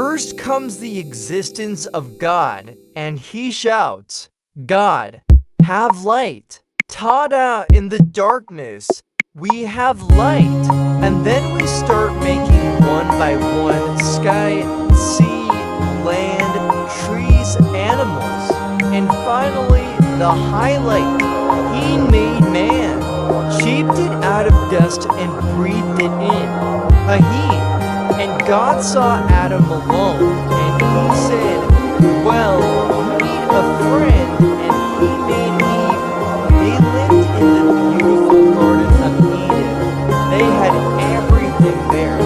First comes the existence of God, and he shouts, "God, have light." Ta-da! In the darkness, we have light. And then we start making one by one sky, sea, land, trees, animals. And finally, the highlight. He made man, shaped it out of dust and breathed it in. A he. And God saw Adam alone, and he said, "Well, you need a friend," and he made Eve. They lived in the beautiful Garden of Eden. They had everything there,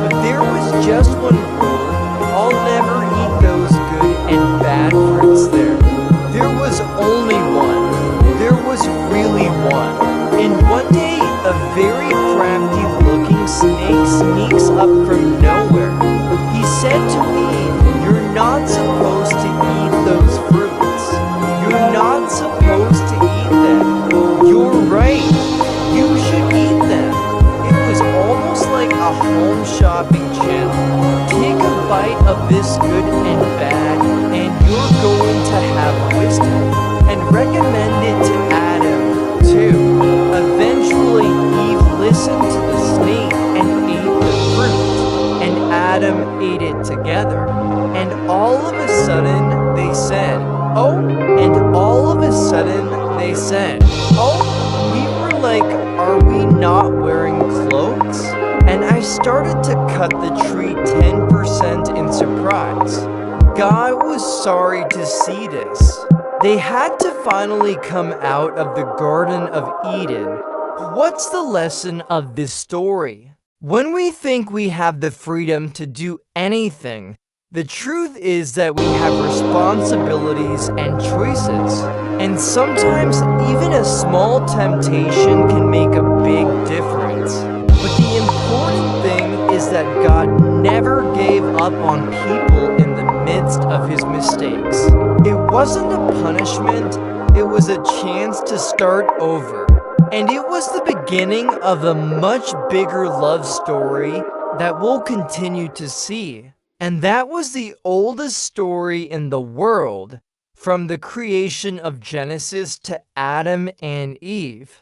but there was just one rule: I'll never eat those good and bad fruits there. There was only one. There was really one. And one day, a very crafty-looking snake sneaks up from nowhere. He said to Eve, "You're not supposed to eat those fruits. You're not supposed to eat them. You're right. You should eat them." It was almost like a home shopping channel. Take a bite of this good and bad, and you're going to have wisdom. And recommend it to Adam, too. Eventually, Eve listened to the snake and ate the fruit, and Adam ate it together. And all of a sudden, they said, "Oh," and all of a sudden, they said, "Oh," we were like, "Are we not wearing clothes?" And I started to cut the tree 10% in surprise. God was sorry to see this. They had to finally come out of the Garden of Eden. What's the lesson of this story? When we think we have the freedom to do anything, the truth is that we have responsibilities and choices. And sometimes even a small temptation can make a big difference. But the important thing is that God never gave up on people in the midst of his mistakes. It wasn't a punishment, it was a chance to start over. And it was the beginning of a much bigger love story that we'll continue to see. And that was the oldest story in the world, from the creation of Genesis to Adam and Eve.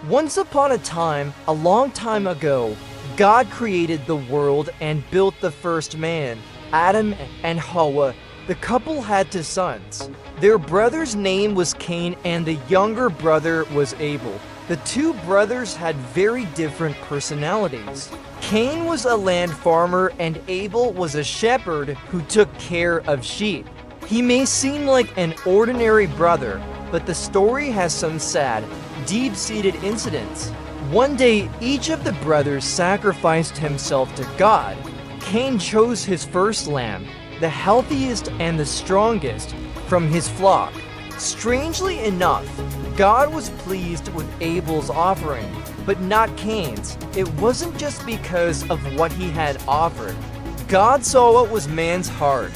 Once upon a time, a long time ago, God created the world and built the first man, Adam and Hawa. The couple had two sons. Their brother's name was Cain and the younger brother was Abel. The two brothers had very different personalities. Cain was a land farmer and Abel was a shepherd who took care of sheep. He may seem like an ordinary brother, but the story has some sad, deep-seated incidents. One day, each of the brothers sacrificed himself to God. Cain chose his first lamb, the healthiest and the strongest, from his flock. Strangely enough, God was pleased with Abel's offering, but not Cain's. It wasn't just because of what he had offered. God saw what was man's heart,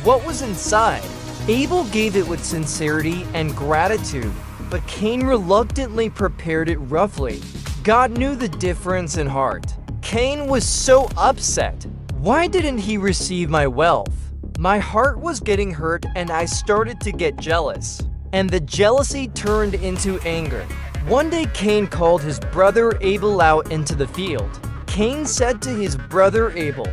what was inside. Abel gave it with sincerity and gratitude, but Cain reluctantly prepared it roughly. God knew the difference in heart. Cain was so upset. Why didn't he receive my wealth? My heart was getting hurt and I started to get jealous. And the jealousy turned into anger. One day Cain called his brother Abel out into the field. Cain said to his brother Abel,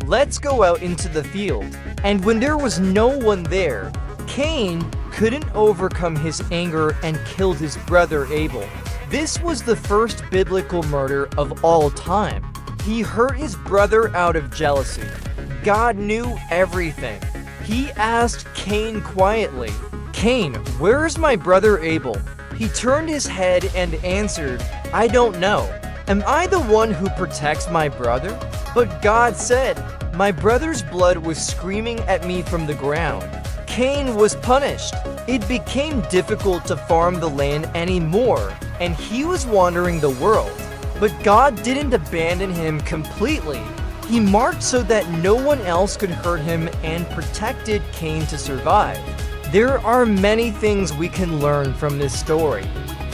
"Let's go out into the field." And when there was no one there, Cain couldn't overcome his anger and killed his brother Abel. This was the first biblical murder of all time. He hurt his brother out of jealousy. God knew everything. He asked Cain quietly, "Cain, where is my brother Abel?" He turned his head and answered, "I don't know. Am I the one who protects my brother?" But God said, "My brother's blood was screaming at me from the ground." Cain was punished. It became difficult to farm the land anymore, and he was wandering the world. But God didn't abandon him completely. He marked so that no one else could hurt him and protected Cain to survive. There are many things we can learn from this story.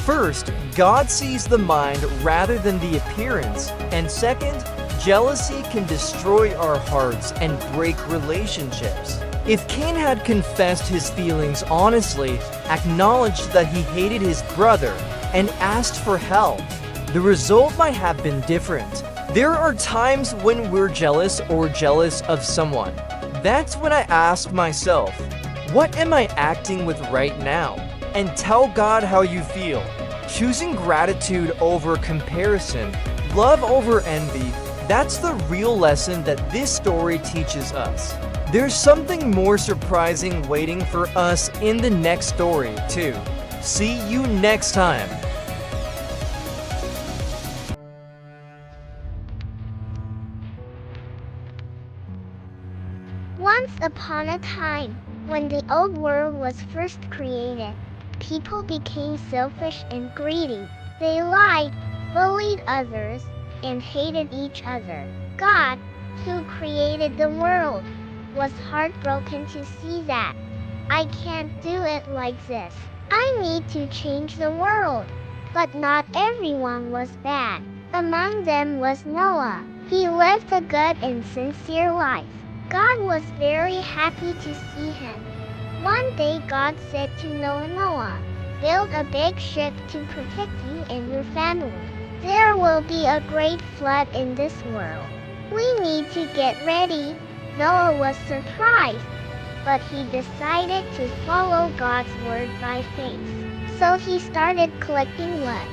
First, God sees the mind rather than the appearance. And second, jealousy can destroy our hearts and break relationships. If Cain had confessed his feelings honestly, acknowledged that he hated his brother, and asked for help, the result might have been different. There are times when we're jealous or jealous of someone. That's when I ask myself, what am I acting with right now? And tell God how you feel. Choosing gratitude over comparison, love over envy, that's the real lesson that this story teaches us. There's something more surprising waiting for us in the next story, too. See you next time. Once upon a time, when the old world was first created, people became selfish and greedy. They lied, bullied others, and hated each other. God, who created the world, was heartbroken to see that. I can't do it like this. I need to change the world. But not everyone was bad. Among them was Noah. He lived a good and sincere life. God was very happy to see him. One day God said to Noah, build a big ship to protect you and your family. There will be a great flood in this world. We need to get ready. Noah was surprised, but he decided to follow God's word by faith. So he started collecting wood,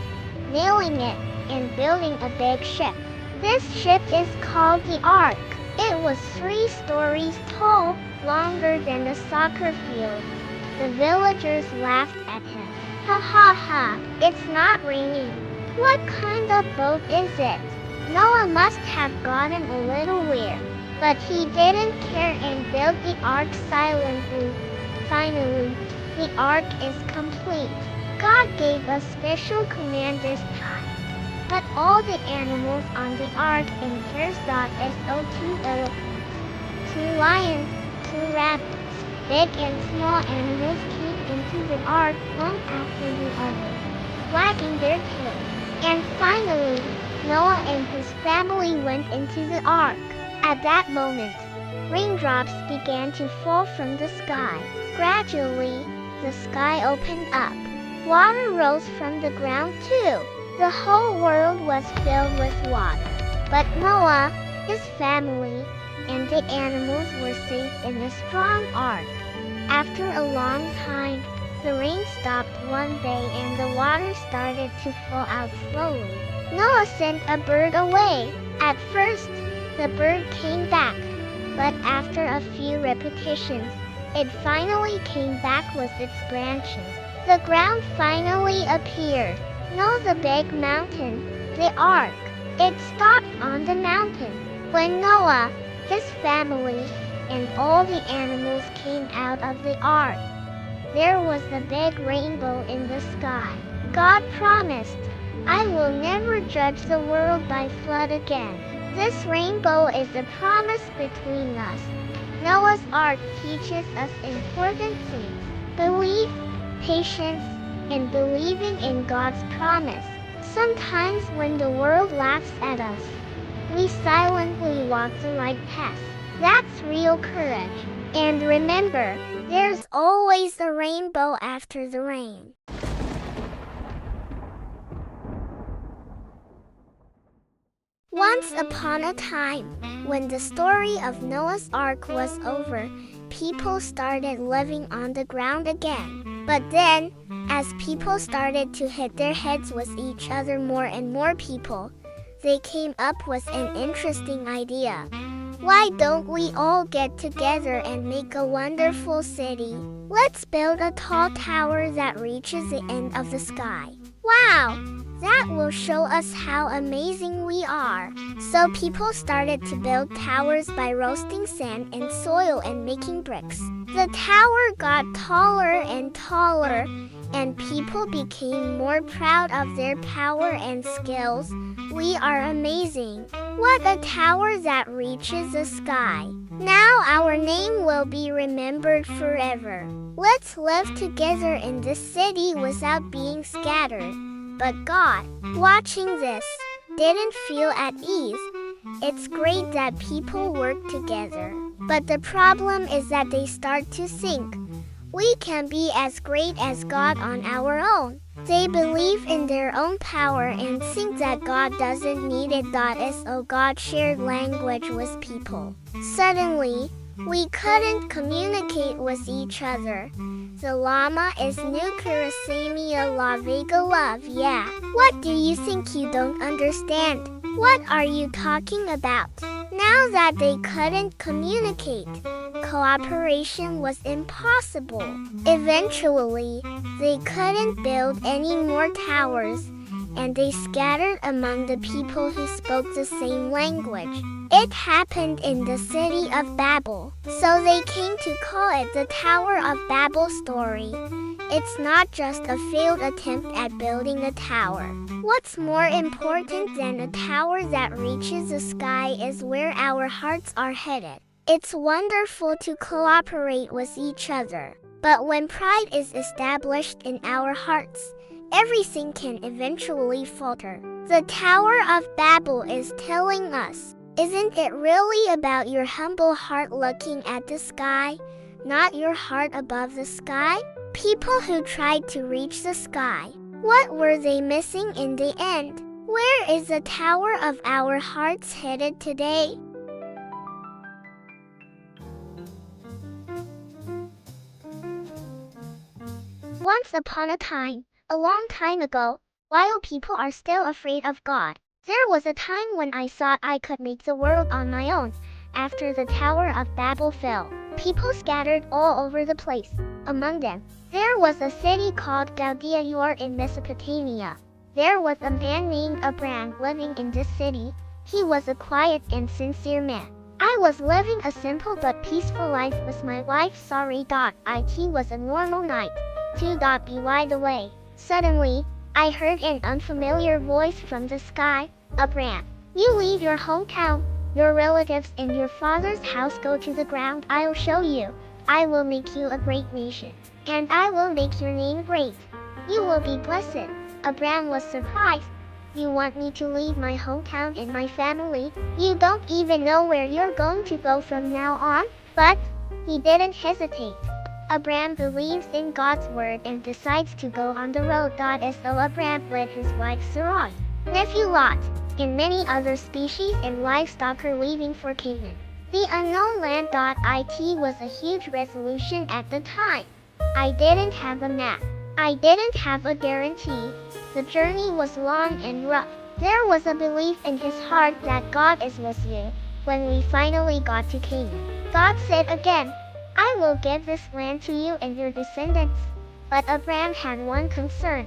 nailing it, and building a big ship. This ship is called the Ark. It was 3 stories tall, longer than a soccer field. The villagers laughed at him. Ha ha ha, it's not raining. What kind of boat is it? Noah must have gotten a little weird, but he didn't care and built the ark silently. Finally, the ark is complete. God gave a special command this time. Put all the animals on the ark in pairs. So 2 lions, 2 rabbits, big and small animals came into the ark one after the other, wagging their tails. And finally, Noah and his family went into the ark. At that moment, raindrops began to fall from the sky. Gradually, the sky opened up. Water rose from the ground too. The whole world was filled with water. But Noah, his family, and the animals were safe in a strong ark. After a long time, the rain stopped one day and the water started to fall out slowly. Noah sent a bird away. At first, the bird came back, but after a few repetitions, it finally came back with its branches. The ground finally appeared. No, the big mountain, the ark. It stopped on the mountain. When Noah, his family, and all the animals came out of the ark, there was a big rainbow in the sky. God promised, I will never judge the world by flood again. This rainbow is a promise between us. Noah's Ark teaches us important things: belief, patience, and believing in God's promise. Sometimes when the world laughs at us, we silently walk the right path. That's real courage. And remember, there's always a rainbow after the rain. Once upon a time, when the story of Noah's Ark was over, people started living on the ground again. But then, as people started to hit their heads with each other, more and more people, they came up with an interesting idea. Why don't we all get together and make a wonderful city? Let's build a tall tower that reaches the end of the sky. Wow! That will show us how amazing we are. So people started to build towers by roasting sand and soil and making bricks. The tower got taller and taller, and people became more proud of their power and skills. We are amazing. What a tower that reaches the sky. Now our name will be remembered forever. Let's live together in this city without being scattered. But God, watching this, didn't feel at ease. It's great that people work together, but the problem is that they start to think. We can be as great as God on our own. They believe in their own power and think that God doesn't need it. So God shared language with people. Suddenly, we couldn't communicate with each other. The llama is nucleosamia la vega love. Yeah. What do you think you don't understand? What are you talking about? Now that they couldn't communicate, cooperation was impossible. Eventually, they couldn't build any more towers, and they scattered among the people who spoke the same language. It happened in the city of Babel, so they came to call it the Tower of Babel story. It's not just a failed attempt at building a tower. What's more important than a tower that reaches the sky is where our hearts are headed. It's wonderful to cooperate with each other, but when pride is established in our hearts, everything can eventually falter. The Tower of Babel is telling us, isn't it really about your humble heart looking at the sky, not your heart above the sky? People who tried to reach the sky, what were they missing in the end? Where is the Tower of our hearts headed today? Once upon a time, a long time ago, while people are still afraid of God, there was a time when I thought I could make the world on my own. After the Tower of Babel fell, people scattered all over the place. Among them, there was a city called Galdea in Mesopotamia. There was a man named Abraham living in this city. He was a quiet and sincere man. I was living a simple but peaceful life with my wife. It was a normal night. By the way, suddenly, I heard an unfamiliar voice from the sky. Abraham, you leave your hometown, your relatives and your father's house, go to the ground I'll show you. I will make you a great nation, and I will make your name great. You will be blessed. Abraham was surprised. You want me to leave my hometown and my family? You don't even know where you're going to go from now on? But he didn't hesitate. Abraham believes in God's word and decides to go on the road. So Abraham led his wife Sarai, nephew Lot, and many other species and livestock are leaving for Canaan, the unknown land. It was a huge resolution at the time. I didn't have a map. I didn't have a guarantee. The journey was long and rough. There was a belief in his heart that God is with you. When we finally got to Canaan, God said again, I will give this land to you and your descendants. But Abraham had one concern.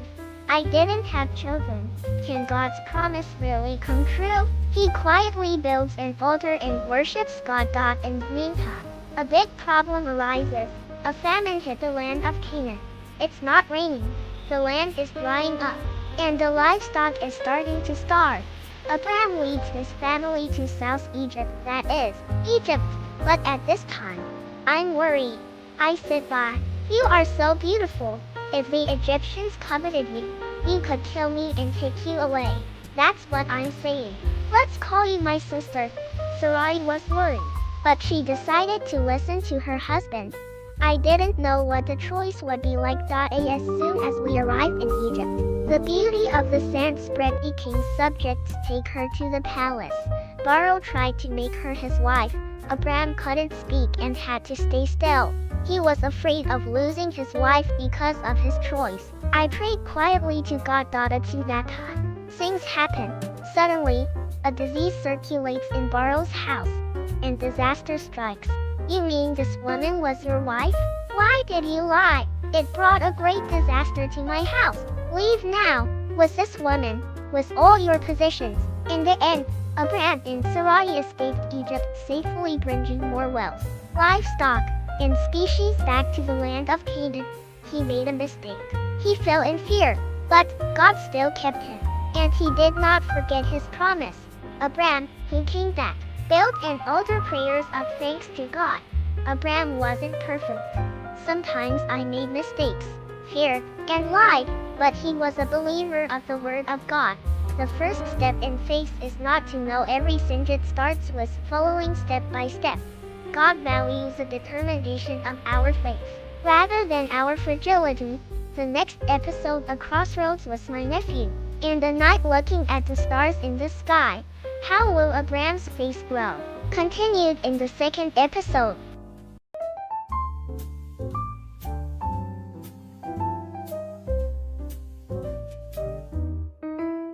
I didn't have children. Can God's promise really come true? He quietly builds an altar and worships God. In the meantime, a big problem arises. A famine hit the land of Canaan. It's not raining. The land is drying up, and the livestock is starting to starve. Abraham leads his family to South Egypt, that is, Egypt. But at this time, I'm worried. I sit by. You are so beautiful. If the Egyptians coveted you, you could kill me and take you away. That's what I'm saying. Let's call you my sister. Sarai was worried, but she decided to listen to her husband. I didn't know what the choice would be like. As soon as we arrived in Egypt, the beauty of the sand spread became subject to take her to the palace. Pharaoh tried to make her his wife. Abraham couldn't speak and had to stay still. He was afraid of losing his wife because of his choice. I prayed quietly to God. To that time, things happen. Suddenly, a disease circulates in Pharaoh's house, and disaster strikes. You mean this woman was your wife? Why did you lie? It brought a great disaster to my house. Leave now, with this woman, with all your possessions. In the end, Abraham and Sarai escaped Egypt safely, bringing more wealth, livestock, and species back to the land of Canaan. He made a mistake. He fell in fear, but God still kept him, and he did not forget his promise. Abraham, who came back, built an altar, prayers of thanks to God. Abraham wasn't perfect. Sometimes I made mistakes, feared, and lied, but he was a believer of the Word of God. The first step in faith is not to know every sin. It starts with following step by step. God values the determination of our faith, rather than our fragility. The next episode of Crossroads was my nephew. In the night looking at the stars in the sky, how will Abraham's faith grow? Continued in the second episode.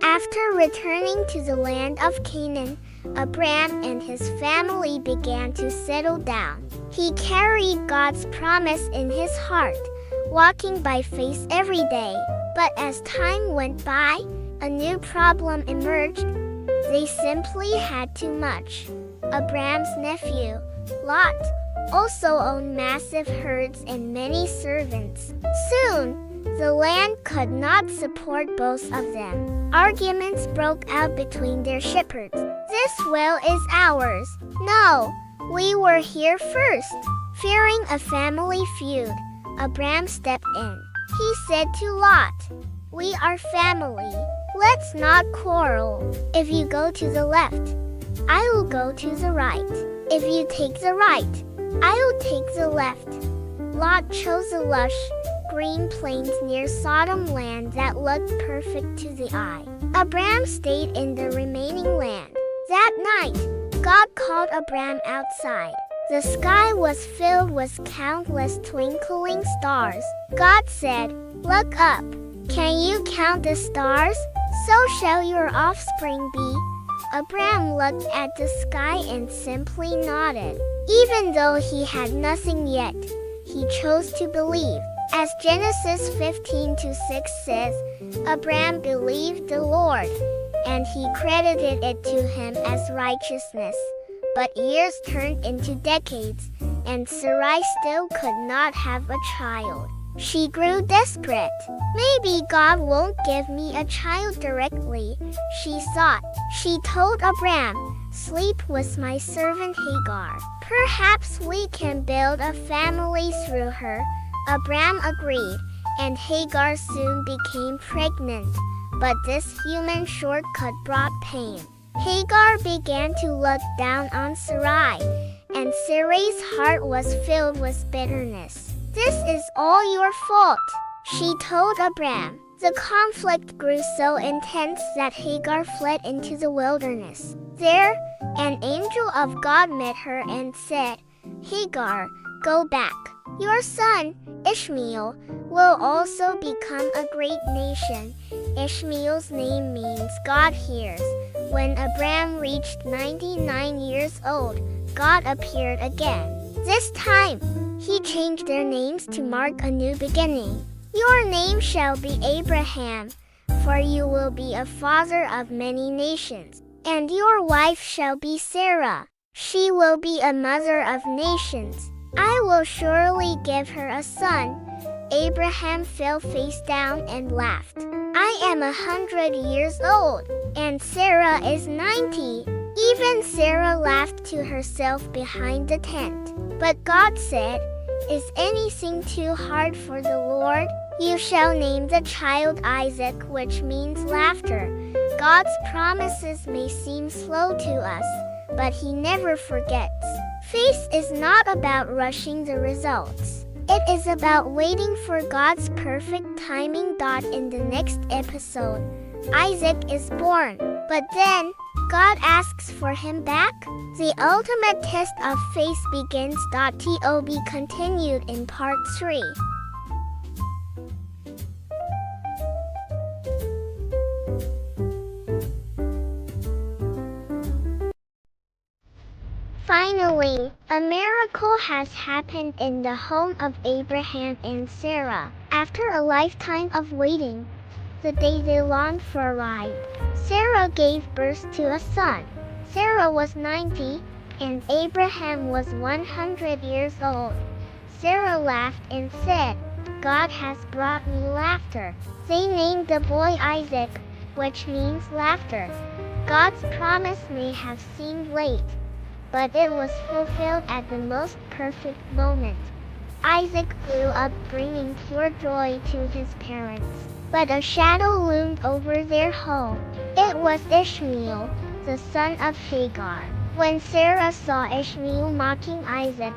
After returning to the land of Canaan, Abraham and his family began to settle down. He carried God's promise in his heart, walking by faith every day. But as time went by, a new problem emerged. They simply had too much. Abraham's nephew, Lot, also owned massive herds and many servants. Soon, the land could not support both of them. Arguments broke out between their shepherds. This well is ours. No, we were here first. Fearing a family feud, Abraham stepped in. He said to Lot, "We are family. Let's not quarrel. If you go to the left, I will go to the right. If you take the right, I will take the left." Lot chose a lush, green plains near Sodom land that looked perfect to the eye. Abraham stayed in the remaining land. That night, God called Abraham outside. The sky was filled with countless twinkling stars. God said, "Look up. Can you count the stars? So shall your offspring be." Abraham looked at the sky and simply nodded. Even though he had nothing yet, he chose to believe. As Genesis 15:6 says, Abraham believed the Lord, and he credited it to him as righteousness. But years turned into decades, and Sarai still could not have a child. She grew desperate. "Maybe God won't give me a child directly," she thought. She told Abraham, "Sleep with my servant Hagar. Perhaps we can build a family through her." Abraham agreed, and Hagar soon became pregnant. But this human shortcut brought pain. Hagar began to look down on Sarai, and Sarai's heart was filled with bitterness. "This is all your fault," she told Abraham. The conflict grew so intense that Hagar fled into the wilderness. There, an angel of God met her and said, "Hagar, go back. Your son, Ishmael, will also become a great nation." Ishmael's name means God hears. When Abraham reached 99 years old, God appeared again. This time, he changed their names to mark a new beginning. "Your name shall be Abraham, for you will be a father of many nations. And your wife shall be Sarah. She will be a mother of nations. I will surely give her a son." Abraham fell face down and laughed. "I am 100 years old, and Sarah is 90. Even Sarah laughed to herself behind the tent. But God said, "Is anything too hard for the Lord? You shall name the child Isaac, which means laughter." God's promises may seem slow to us, but He never forgets. Faith is not about rushing the results. It is about waiting for God's perfect timing. In the next episode, Isaac is born, but then God asks for him back. The ultimate test of faith begins. To be continued in part 3. Finally, a miracle has happened in the home of Abraham and Sarah. After a lifetime of waiting, the day they longed for arrived. Sarah gave birth to a son. Sarah was 90, and Abraham was 100 years old. Sarah laughed and said, "God has brought me laughter." They named the boy Isaac, which means laughter. God's promise may have seemed late, but it was fulfilled at the most perfect moment. Isaac grew up bringing pure joy to his parents. But a shadow loomed over their home. It was Ishmael, the son of Hagar. When Sarah saw Ishmael mocking Isaac,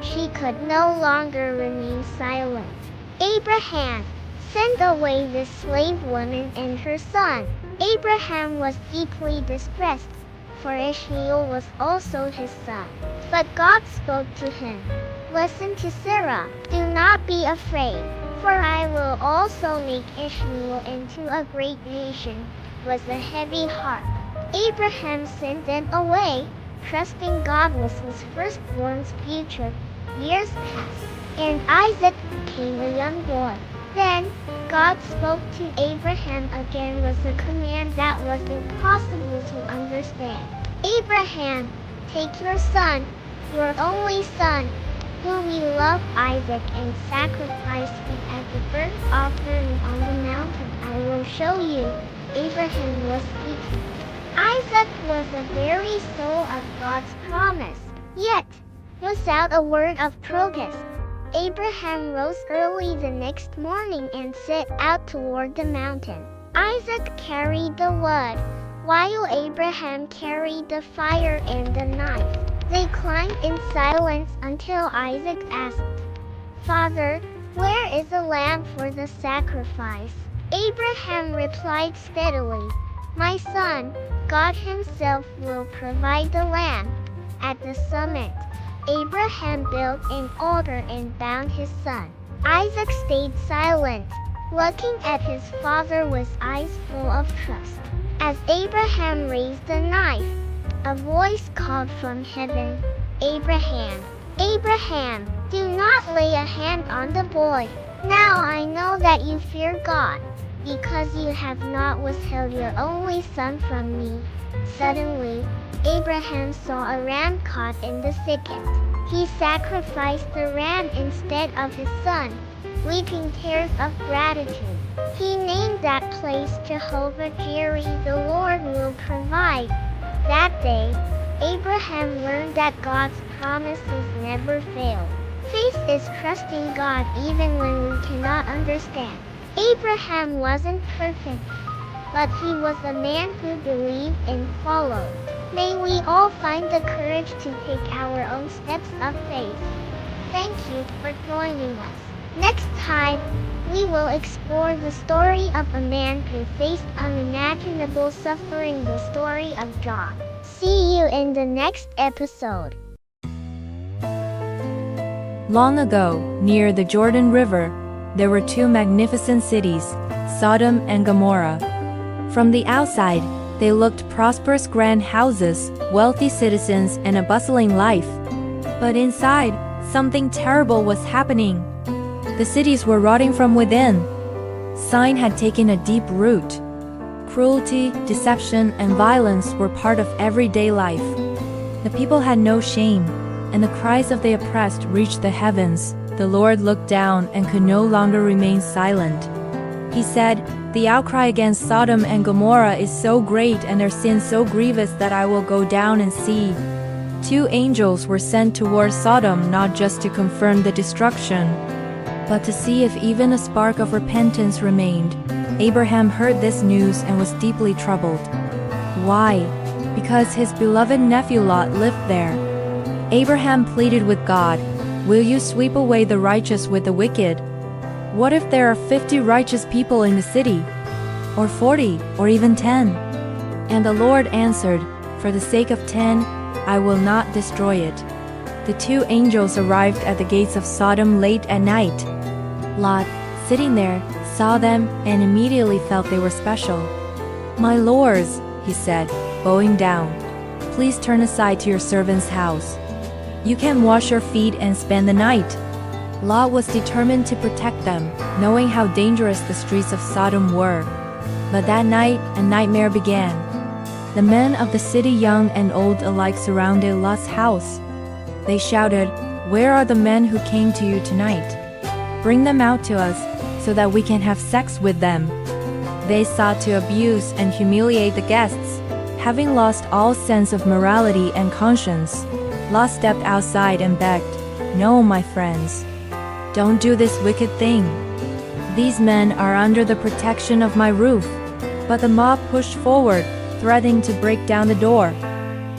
she could no longer remain silent. Abraham, send away this slave woman and her son. Abraham was deeply distressed, for Ishmael was also his son. But God spoke to him. Listen to Sarah. Do not be afraid, for I will also make Ishmael into a great nation, with a heavy heart. Abraham sent them away, trusting God with his firstborn's future. Years passed, and Isaac became a young boy. Then, God spoke to Abraham again with a command that was impossible to understand. Abraham, take your son, your only son, whom you love, Isaac, and sacrifice him as a burnt offering on the mountain I will show you. Abraham was speaking. Isaac was the very soul of God's promise. Yet, without a word of protest, Abraham rose early the next morning and set out toward the mountain. Isaac carried the wood, while Abraham carried the fire and the knife. They climbed in silence until Isaac asked, "Father, where is the lamb for the sacrifice?" Abraham replied steadily, "My son, God himself will provide the lamb." At the summit, Abraham built an altar and bound his son. Isaac stayed silent, looking at his father with eyes full of trust. As Abraham raised the knife, a voice called from heaven, "Abraham, Abraham, do not lay a hand on the boy. Now I know that you fear God, because you have not withheld your only son from me." Suddenly, Abraham saw a ram caught in the thicket. He sacrificed the ram instead of his son, weeping tears of gratitude. He named that place Jehovah Jireh, the Lord will provide. That day, Abraham learned that God's promises never fail. Faith is trusting God even when we cannot understand. Abraham wasn't perfect, but he was a man who believed and followed. May we all find the courage to take our own steps of faith. Thank you for joining us. Next time, we will explore the story of a man who faced unimaginable suffering, the story of John. See you in the next episode. Long ago, near the Jordan River, there were two magnificent cities, Sodom and Gomorrah. From the outside, they looked prosperous grand houses, wealthy citizens, and a bustling life. But inside, something terrible was happening. The cities were rotting from within. Sin had taken a deep root. Cruelty, deception, and violence were part of everyday life. The people had no shame, and the cries of the oppressed reached the heavens. The Lord looked down and could no longer remain silent. He said, "The outcry against Sodom and Gomorrah is so great and their sin so grievous that I will go down and see." 2 angels were sent towards Sodom not just to confirm the destruction, but to see if even a spark of repentance remained. Abraham heard this news and was deeply troubled. Why? Because his beloved nephew Lot lived there. Abraham pleaded with God, "Will you sweep away the righteous with the wicked? What if there are 50 righteous people in the city? Or 40, or even 10? And the Lord answered, "For the sake of 10, I will not destroy it." The 2 angels arrived at the gates of Sodom late at night. Lot, sitting there, saw them and immediately felt they were special. "My lords," he said, bowing down, "please turn aside to your servant's house. You can wash your feet and spend the night." Lot was determined to protect them, knowing how dangerous the streets of Sodom were. But that night, a nightmare began. The men of the city, young and old alike, surrounded Lot's house. They shouted, "Where are the men who came to you tonight? Bring them out to us, so that we can have sex with them." They sought to abuse and humiliate the guests. Having lost all sense of morality and conscience, Lot stepped outside and begged, "No, my friends. "Don't do this wicked thing. These men are under the protection of my roof." But the mob pushed forward, threatening to break down the door.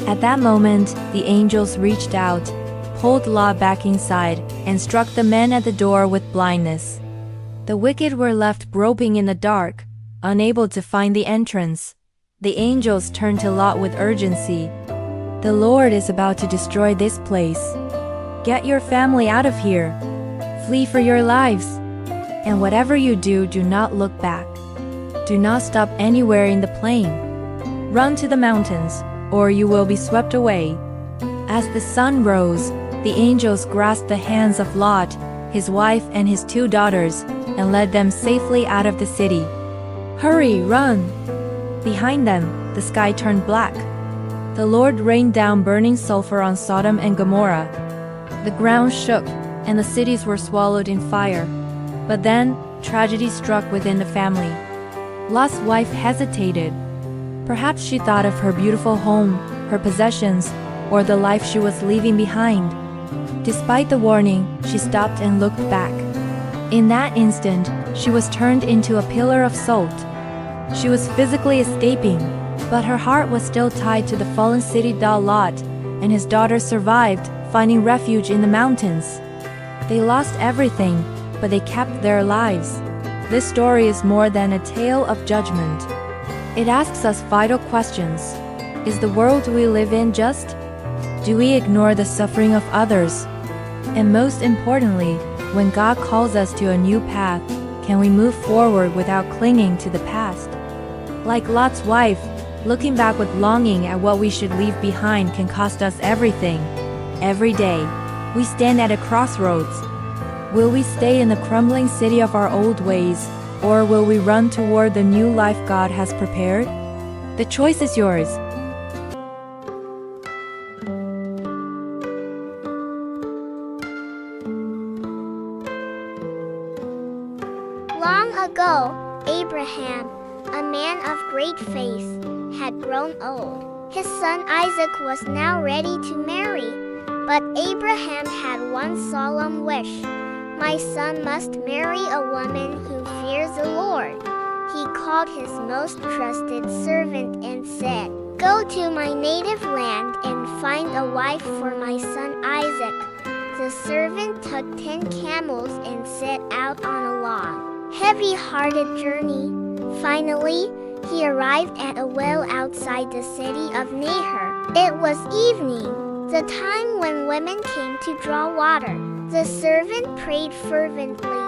At that moment, the angels reached out, pulled Lot back inside, and struck the men at the door with blindness. The wicked were left groping in the dark, unable to find the entrance. The angels turned to Lot with urgency. "The Lord is about to destroy this place. Get your family out of here. Flee for your lives. And whatever you do, do not look back. Do not stop anywhere in the plain. Run to the mountains, or you will be swept away." As the sun rose, the angels grasped the hands of Lot, his wife and his 2 daughters, and led them safely out of the city. "Hurry, run!" Behind them, the sky turned black. The Lord rained down burning sulfur on Sodom and Gomorrah. The ground shook, and the cities were swallowed in fire. But then, tragedy struck within the family. Lot's wife hesitated. Perhaps she thought of her beautiful home, her possessions, or the life she was leaving behind. Despite the warning, she stopped and looked back. In that instant, she was turned into a pillar of salt. She was physically escaping, but her heart was still tied to the fallen city. Lot and his daughter survived, finding refuge in the mountains. They lost everything, but they kept their lives. This story is more than a tale of judgment. It asks us vital questions. Is the world we live in just? Do we ignore the suffering of others? And most importantly, when God calls us to a new path, can we move forward without clinging to the past? Like Lot's wife, looking back with longing at what we should leave behind can cost us everything. Every day, we stand at a crossroads. Will we stay in the crumbling city of our old ways, or will we run toward the new life God has prepared? The choice is yours. Long ago, Abraham, a man of great faith, had grown old. His son Isaac was now ready to marry, but Abraham had one solemn wish. "My son must marry a woman who fears the Lord." He called his most trusted servant and said, "Go to my native land and find a wife for my son Isaac." The servant took 10 camels and set out on a long, heavy-hearted journey. Finally, he arrived at a well outside the city of Nahor. It was evening, the time when women came to draw water. The servant prayed fervently,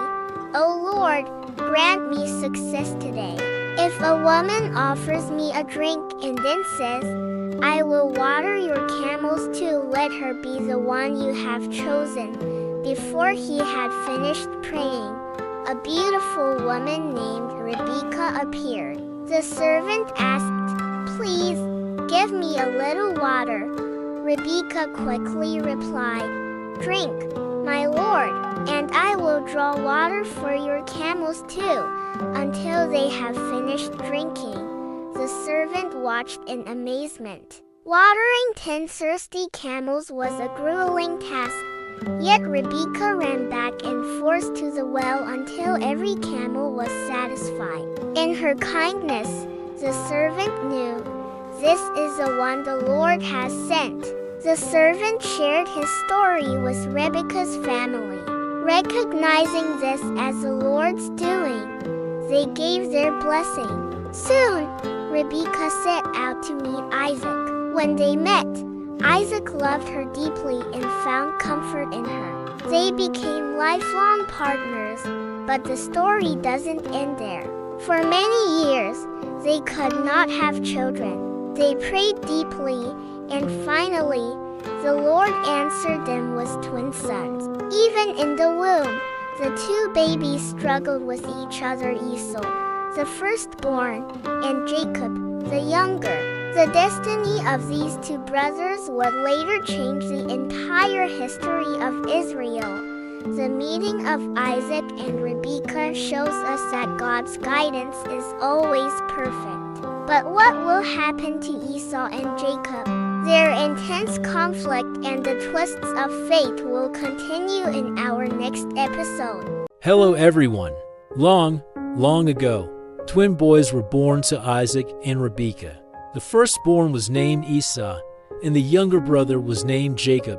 "O Lord, grant me success today. If a woman offers me a drink and then says, 'I will water your camels too,' let her be the one you have chosen." Before he had finished praying, a beautiful woman named Rebekah appeared. The servant asked, "Please, give me a little water." Rebekah quickly replied, "Drink, my lord, and I will draw water for your camels too, until they have finished drinking." The servant watched in amazement. Watering 10 thirsty camels was a grueling task, yet Rebekah ran back and forth to the well until every camel was satisfied. In her kindness, the servant knew, "This is the one the Lord has sent." The servant shared his story with Rebekah's family. Recognizing this as the Lord's doing, they gave their blessing. Soon, Rebekah set out to meet Isaac. When they met, Isaac loved her deeply and found comfort in her. They became lifelong partners, but the story doesn't end there. For many years, they could not have children. They prayed deeply, and finally, the Lord answered them with twin sons. Even in the womb, the 2 babies struggled with each other: Esau, the firstborn, and Jacob, the younger. The destiny of these 2 brothers would later change the entire history of Israel. The meeting of Isaac and Rebekah shows us that God's guidance is always perfect. But what will happen to Esau and Jacob? Their intense conflict and the twists of fate will continue in our next episode. Hello everyone. Long, long ago, twin boys were born to Isaac and Rebekah. The firstborn was named Esau, and the younger brother was named Jacob,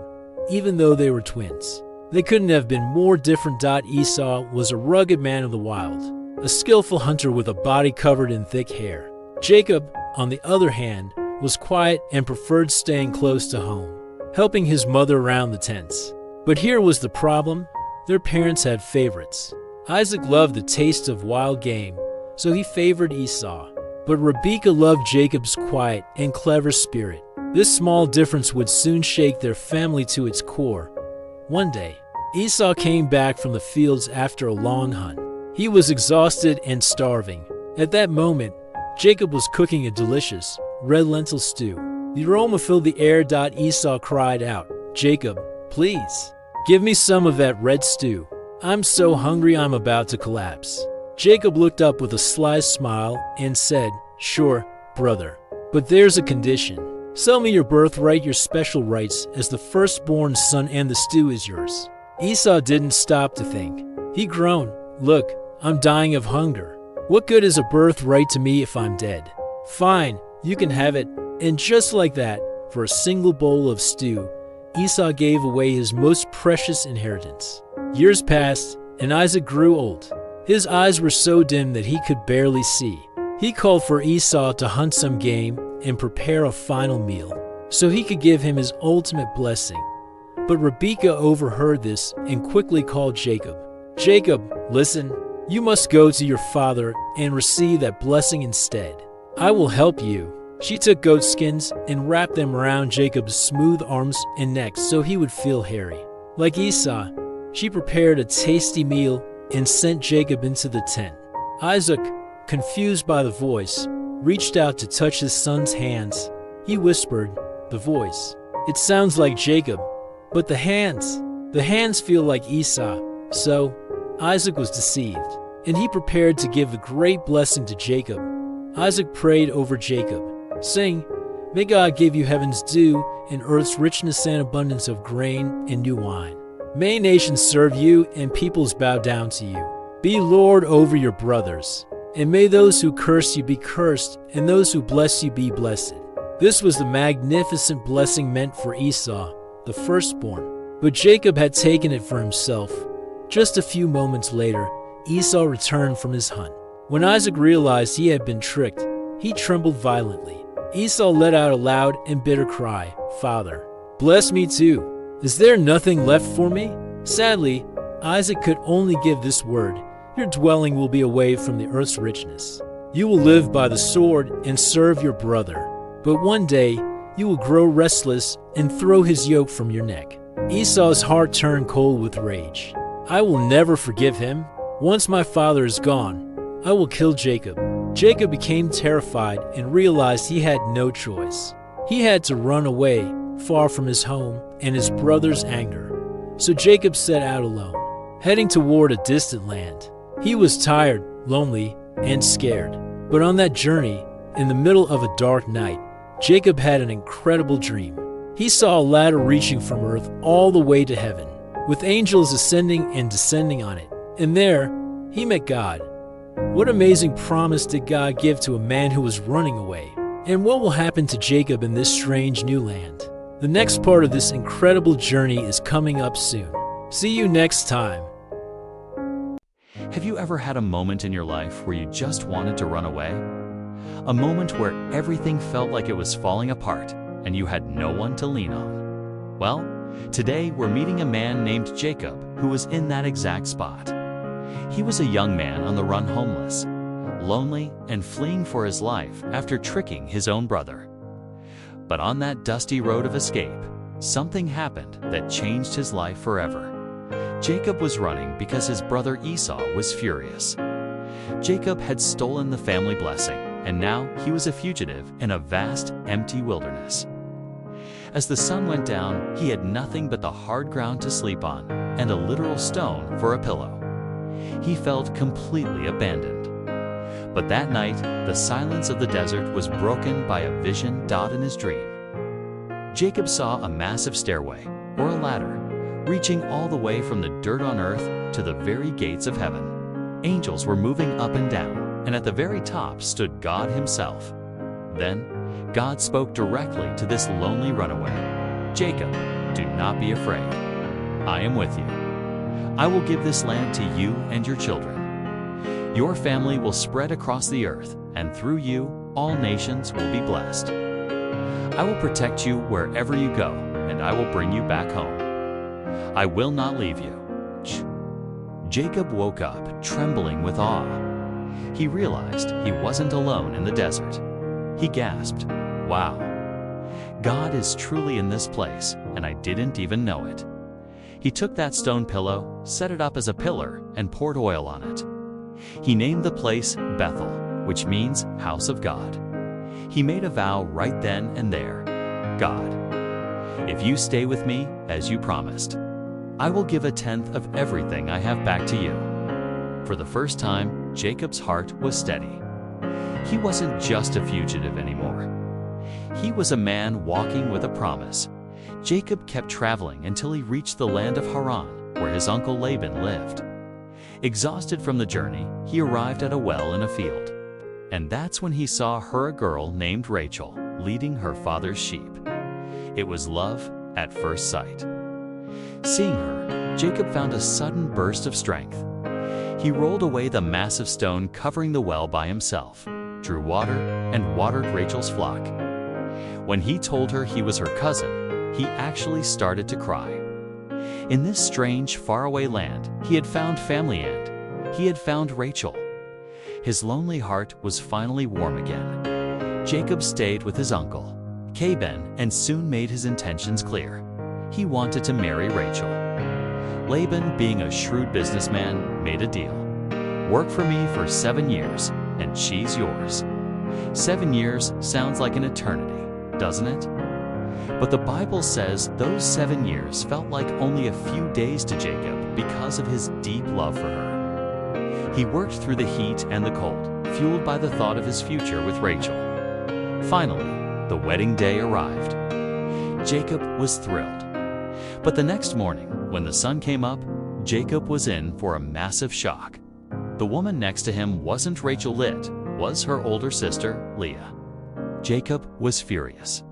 even though they were twins. They couldn't have been more different. Esau was a rugged man of the wild, a skillful hunter with a body covered in thick hair. Jacob, on the other hand, was quiet and preferred staying close to home, helping his mother around the tents. But here was the problem. Their parents had favorites. Isaac loved the taste of wild game, so he favored Esau. But Rebekah loved Jacob's quiet and clever spirit. This small difference would soon shake their family to its core. One day, Esau came back from the fields after a long hunt. He was exhausted and starving. At that moment, Jacob was cooking a delicious red lentil stew. The aroma filled the air. Esau cried out, "Jacob, please, give me some of that red stew. I'm so hungry I'm about to collapse." Jacob looked up with a sly smile and said, "Sure, brother, but there's a condition. Sell me your birthright, your special rights as the firstborn son, and the stew is yours." Esau didn't stop to think. He groaned, "Look, I'm dying of hunger. What good is a birthright to me if I'm dead? Fine, you can have it." And just like that, for a single bowl of stew, Esau gave away his most precious inheritance. Years passed, and Isaac grew old. His eyes were so dim that he could barely see. He called for Esau to hunt some game and prepare a final meal, so he could give him his ultimate blessing. But Rebekah overheard this and quickly called Jacob. "Jacob, listen, you must go to your father and receive that blessing instead. I will help you." She took goat skins and wrapped them around Jacob's smooth arms and neck so he would feel hairy. Like Esau, she prepared a tasty meal and sent Jacob into the tent. Isaac, confused by the voice, reached out to touch his son's hands. He whispered, "The voice, it sounds like Jacob, but the hands feel like Esau." So Isaac was deceived, and he prepared to give a great blessing to Jacob. Isaac prayed over Jacob, saying, "May God give you heaven's dew and earth's richness and abundance of grain and new wine. May nations serve you and peoples bow down to you. Be Lord over your brothers, and may those who curse you be cursed, and those who bless you be blessed." This was the magnificent blessing meant for Esau, the firstborn, but Jacob had taken it for himself. Just a few moments later, Esau returned from his hunt. When Isaac realized he had been tricked, he trembled violently. Esau let out a loud and bitter cry, "Father, bless me too. Is there nothing left for me?" Sadly, Isaac could only give this word, "Your dwelling will be away from the earth's richness. You will live by the sword and serve your brother. But one day you will grow restless and throw his yoke from your neck." Esau's heart turned cold with rage. "I will never forgive him. Once my father is gone, I will kill Jacob." Jacob became terrified and realized he had no choice. He had to run away, far from his home and his brother's anger. So Jacob set out alone, heading toward a distant land. He was tired, lonely, and scared. But on that journey, in the middle of a dark night, Jacob had an incredible dream. He saw a ladder reaching from earth all the way to heaven, with angels ascending and descending on it. And there, he met God. What amazing promise did God give to a man who was running away? And what will happen to Jacob in this strange new land? The next part of this incredible journey is coming up soon. See you next time. Have you ever had a moment in your life where you just wanted to run away? A moment where everything felt like it was falling apart and you had no one to lean on? Well, today we're meeting a man named Jacob who was in that exact spot. He was a young man on the run, homeless, lonely, and fleeing for his life after tricking his own brother. But on that dusty road of escape, something happened that changed his life forever. Jacob was running because his brother Esau was furious. Jacob had stolen the family blessing, and now he was a fugitive in a vast, empty wilderness. As the sun went down, he had nothing but the hard ground to sleep on and a literal stone for a pillow. He felt completely abandoned. But that night, the silence of the desert was broken by a vision in his dream. Jacob saw a massive stairway, or a ladder, reaching all the way from the dirt on earth to the very gates of heaven. Angels were moving up and down, and at the very top stood God himself. Then, God spoke directly to this lonely runaway. "Jacob, do not be afraid. I am with you. I will give this land to you and your children. Your family will spread across the earth, and through you, all nations will be blessed. I will protect you wherever you go, and I will bring you back home. I will not leave you." Jacob woke up, trembling with awe. He realized he wasn't alone in the desert. He gasped, "Wow, God is truly in this place, and I didn't even know it." He took that stone pillow, set it up as a pillar, and poured oil on it. He named the place Bethel, which means House of God. He made a vow right then and there. "God, if you stay with me as you promised, I will give 1/10 of everything I have back to you." For the first time, Jacob's heart was steady. He wasn't just a fugitive anymore. He was a man walking with a promise. Jacob kept traveling until he reached the land of Haran, where his uncle Laban lived. Exhausted from the journey, he arrived at a well in a field. And that's when he saw a girl named Rachel leading her father's sheep. It was love at first sight. Seeing her, Jacob found a sudden burst of strength. He rolled away the massive stone covering the well by himself, drew water, and watered Rachel's flock. When he told her he was her cousin, he actually started to cry. In this strange, faraway land, he had found family and he had found Rachel. His lonely heart was finally warm again. Jacob stayed with his uncle, Laban, and soon made his intentions clear. He wanted to marry Rachel. Laban, being a shrewd businessman, made a deal. "Work for me for 7 years, and she's yours." 7 years sounds like an eternity, doesn't it? But the Bible says those 7 years felt like only a few days to Jacob because of his deep love for her. He worked through the heat and the cold, fueled by the thought of his future with Rachel. Finally, the wedding day arrived. Jacob was thrilled. But the next morning, when the sun came up, Jacob was in for a massive shock. The woman next to him wasn't Rachel, it was her older sister, Leah. Jacob was furious.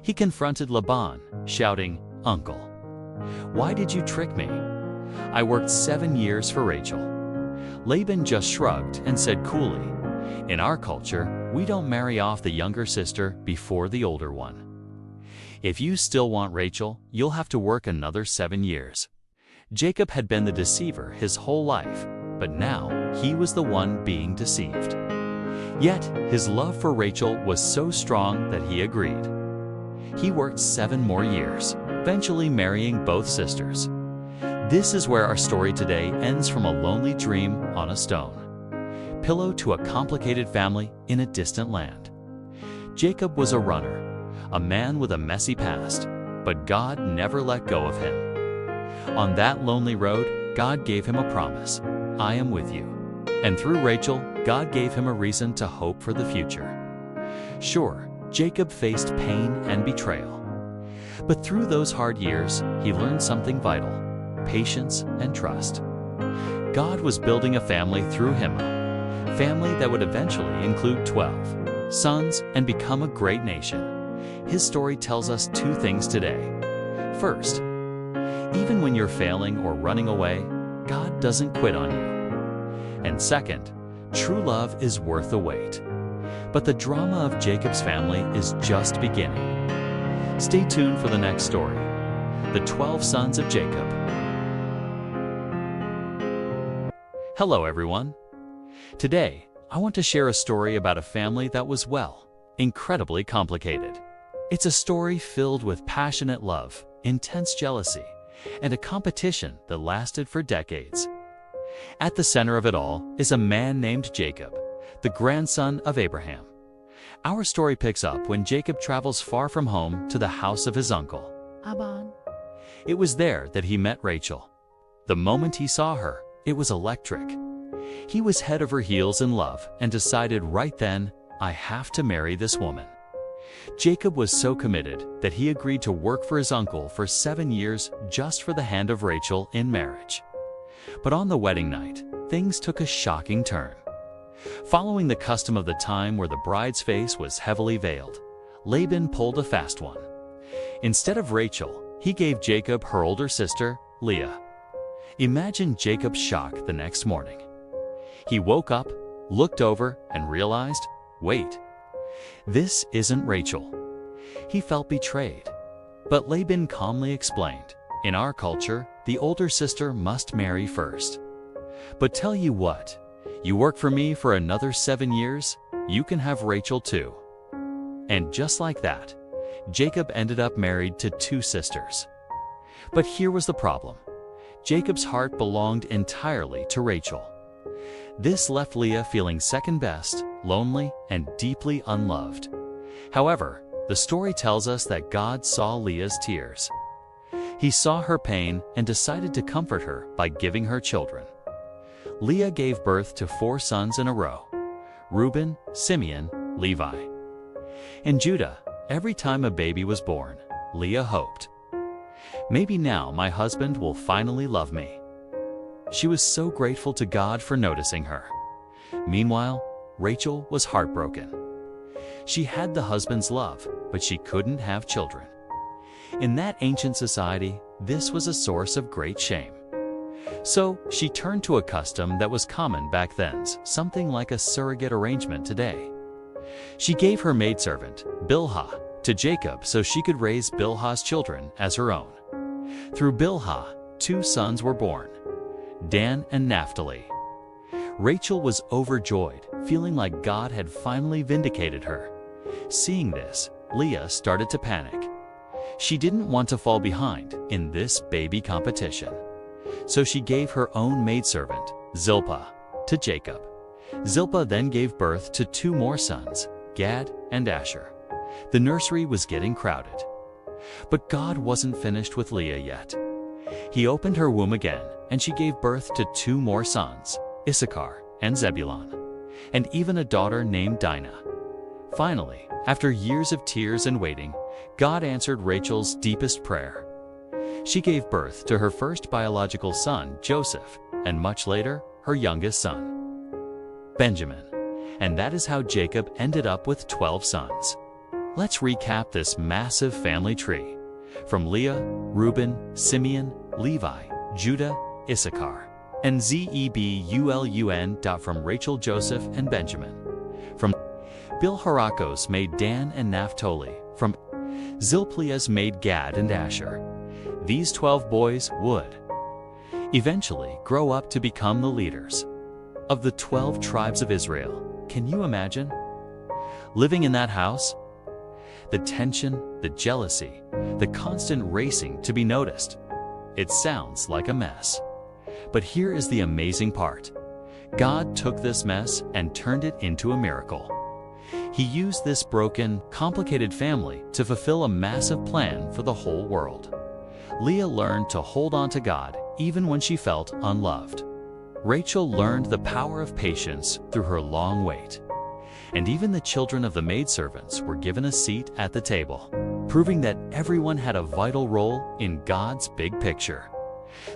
He confronted Laban, shouting, "Uncle, why did you trick me? I worked 7 years for Rachel." Laban just shrugged and said coolly, "In our culture, we don't marry off the younger sister before the older one. If you still want Rachel, you'll have to work another 7 years." Jacob had been the deceiver his whole life, but now he was the one being deceived. Yet his love for Rachel was so strong that he agreed. He worked 7 more years, eventually marrying both sisters. This is where our story today ends, from a lonely dream on a stone pillow to a complicated family in a distant land. Jacob was a runner, a man with a messy past, but God never let go of him. On that lonely road, God gave him a promise: "I am with you." And through Rachel, God gave him a reason to hope for the future. Sure, Jacob faced pain and betrayal. But through those hard years, he learned something vital: patience and trust. God was building a family through him, a family that would eventually include 12 sons and become a great nation. His story tells us 2 things today. First, even when you're failing or running away, God doesn't quit on you. And second, true love is worth the wait. But the drama of Jacob's family is just beginning. Stay tuned for the next story: the 12 sons of Jacob. Hello everyone. Today, I want to share a story about a family that was, well, incredibly complicated. It's a story filled with passionate love, intense jealousy, and a competition that lasted for decades. At the center of it all is a man named Jacob, the grandson of Abraham. Our story picks up when Jacob travels far from home to the house of his uncle, Laban. It was there that he met Rachel. The moment he saw her, it was electric. He was head over heels in love and decided right then, "I have to marry this woman." Jacob was so committed that he agreed to work for his uncle for 7 years just for the hand of Rachel in marriage. But on the wedding night, things took a shocking turn. Following the custom of the time where the bride's face was heavily veiled, Laban pulled a fast one. Instead of Rachel, he gave Jacob her older sister, Leah. Imagine Jacob's shock the next morning. He woke up, looked over, and realized, wait, this isn't Rachel. He felt betrayed. But Laban calmly explained, in our culture, the older sister must marry first. But tell you what, you work for me for another 7 years, you can have Rachel too. And just like that, Jacob ended up married to 2 sisters. But here was the problem. Jacob's heart belonged entirely to Rachel. This left Leah feeling second best, lonely, and deeply unloved. However, the story tells us that God saw Leah's tears. He saw her pain and decided to comfort her by giving her children. Leah gave birth to 4 sons in a row: Reuben, Simeon, Levi. In Judah, every time a baby was born, Leah hoped, maybe now my husband will finally love me. She was so grateful to God for noticing her. Meanwhile, Rachel was heartbroken. She had the husband's love, but she couldn't have children. In that ancient society, this was a source of great shame. So she turned to a custom that was common back then, something like a surrogate arrangement today. She gave her maidservant, Bilhah, to Jacob so she could raise Bilhah's children as her own. Through Bilhah, 2 sons were born, Dan and Naphtali. Rachel was overjoyed, feeling like God had finally vindicated her. Seeing this, Leah started to panic. She didn't want to fall behind in this baby competition. So she gave her own maidservant, Zilpah, to Jacob. Zilpah then gave birth to 2 more sons, Gad and Asher. The nursery was getting crowded. But God wasn't finished with Leah yet. He opened her womb again, and she gave birth to 2 more sons, Issachar and Zebulun, and even a daughter named Dinah. Finally, after years of tears and waiting, God answered Rachel's deepest prayer. She gave birth to her first biological son, Joseph, and much later, her youngest son, Benjamin. And that is how Jacob ended up with 12 sons. Let's recap this massive family tree. From Leah, Reuben, Simeon, Levi, Judah, Issachar, and Zebulun. From Rachel, Joseph, and Benjamin. From Bilharakos made Dan and Naphtali. From Zilpleas made Gad and Asher. These 12 boys would eventually grow up to become the leaders of the 12 tribes of Israel. Can you imagine living in that house? The tension, the jealousy, the constant racing to be noticed. It sounds like a mess. But here is the amazing part. God took this mess and turned it into a miracle. He used this broken, complicated family to fulfill a massive plan for the whole world. Leah learned to hold on to God even when she felt unloved. Rachel learned the power of patience through her long wait. And even the children of the maidservants were given a seat at the table, proving that everyone had a vital role in God's big picture.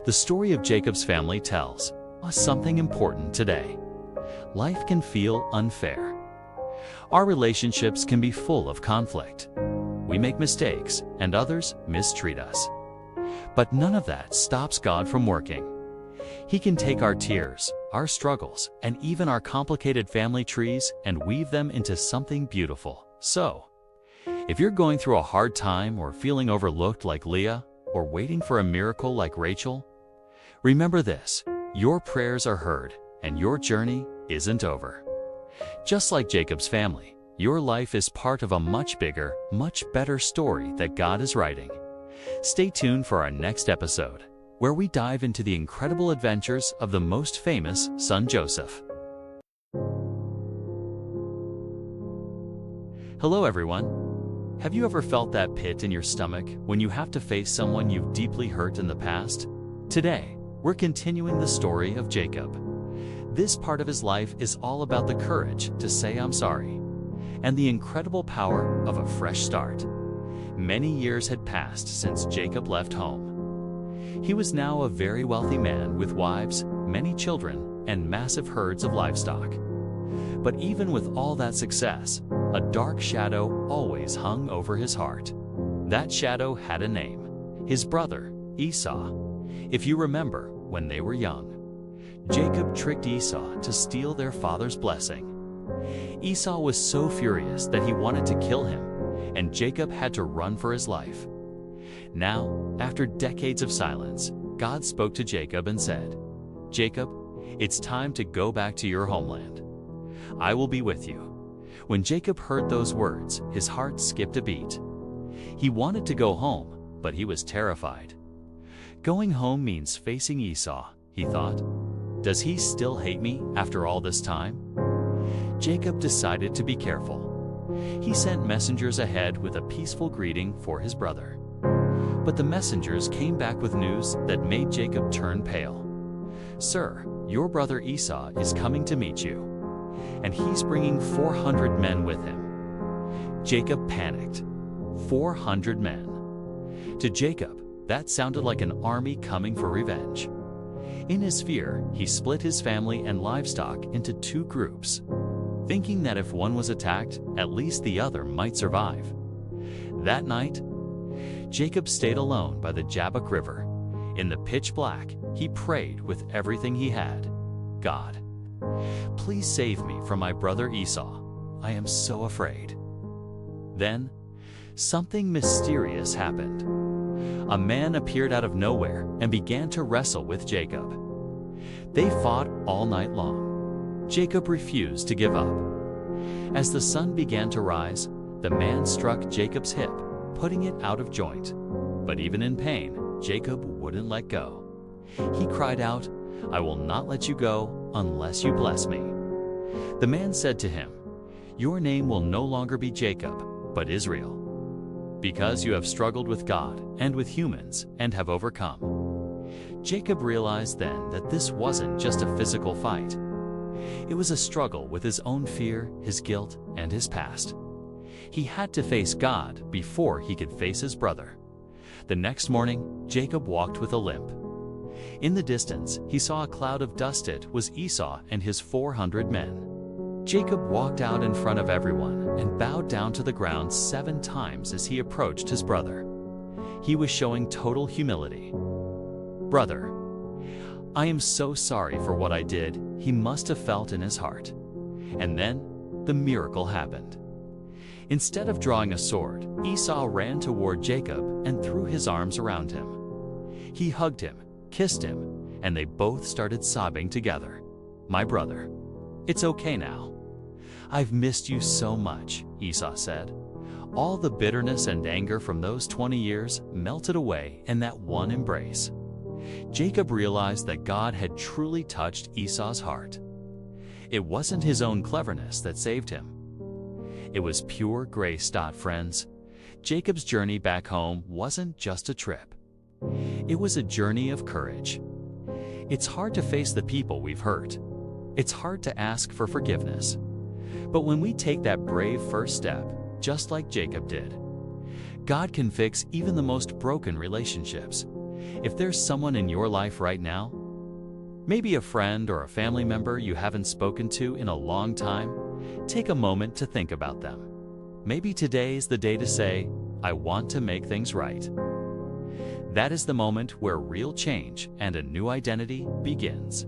The story of Jacob's family tells us something important today. Life can feel unfair. Our relationships can be full of conflict. We make mistakes, and others mistreat us. But none of that stops God from working. He can take our tears, our struggles, and even our complicated family trees and weave them into something beautiful. So, if you're going through a hard time or feeling overlooked like Leah, or waiting for a miracle like Rachel, remember this: your prayers are heard, and your journey isn't over. Just like Jacob's family, your life is part of a much bigger, much better story that God is writing. Stay tuned for our next episode, where we dive into the incredible adventures of the most famous son Joseph. Hello everyone. Have you ever felt that pit in your stomach when you have to face someone you've deeply hurt in the past? Today, we're continuing the story of Jacob. This part of his life is all about the courage to say I'm sorry. and the incredible power of a fresh start. Many years had passed since Jacob left home. He was now a very wealthy man with wives, many children, and massive herds of livestock. But even with all that success, a dark shadow always hung over his heart. That shadow had a name: his brother, Esau. If you remember, when they were young, Jacob tricked Esau to steal their father's blessing. Esau was so furious that he wanted to kill him, and Jacob had to run for his life. Now, after decades of silence, God spoke to Jacob and said, "Jacob, it's time to go back to your homeland. I will be with you." When Jacob heard those words, his heart skipped a beat. He wanted to go home, but he was terrified. Going home means facing Esau, he thought. Does he still hate me after all this time? Jacob decided to be careful. He sent messengers ahead with a peaceful greeting for his brother. But the messengers came back with news that made Jacob turn pale. "Sir, your brother Esau is coming to meet you, and he's bringing 400 men with him." Jacob panicked. 400 men. To Jacob, that sounded like an army coming for revenge. In his fear, he split his family and livestock into two groups, thinking that if one was attacked, at least the other might survive. That night, Jacob stayed alone by the Jabbok River. In the pitch black, he prayed with everything he had. "God, please save me from my brother Esau. I am so afraid." Then, something mysterious happened. A man appeared out of nowhere and began to wrestle with Jacob. They fought all night long. Jacob refused to give up. As the sun began to rise, the man struck Jacob's hip, putting it out of joint. But even in pain, Jacob wouldn't let go. He cried out, "I will not let you go unless you bless me." The man said to him, "Your name will no longer be Jacob, but Israel, because you have struggled with God and with humans and have overcome." Jacob realized then that this wasn't just a physical fight. It was a struggle with his own fear, his guilt, and his past. He had to face God before he could face his brother. The next morning, Jacob walked with a limp. In the distance, he saw a cloud of dust. It was Esau and his 400 men. Jacob walked out in front of everyone and bowed down to the ground 7 times as he approached his brother. He was showing total humility. "Brother, I am so sorry for what I did," he must have felt in his heart. And then, the miracle happened. Instead of drawing a sword, Esau ran toward Jacob and threw his arms around him. He hugged him, kissed him, and they both started sobbing together. "My brother, it's okay now. I've missed you so much," Esau said. All the bitterness and anger from those 20 years melted away in that one embrace. Jacob realized that God had truly touched Esau's heart. It wasn't his own cleverness that saved him. It was pure grace. Friends, Jacob's journey back home wasn't just a trip. It was a journey of courage. It's hard to face the people we've hurt. It's hard to ask for forgiveness. But when we take that brave first step, just like Jacob did, God can fix even the most broken relationships. If there's someone in your life right now, maybe a friend or a family member you haven't spoken to in a long time, take a moment to think about them. Maybe today is the day to say, "I want to make things right." That is the moment where real change and a new identity begins.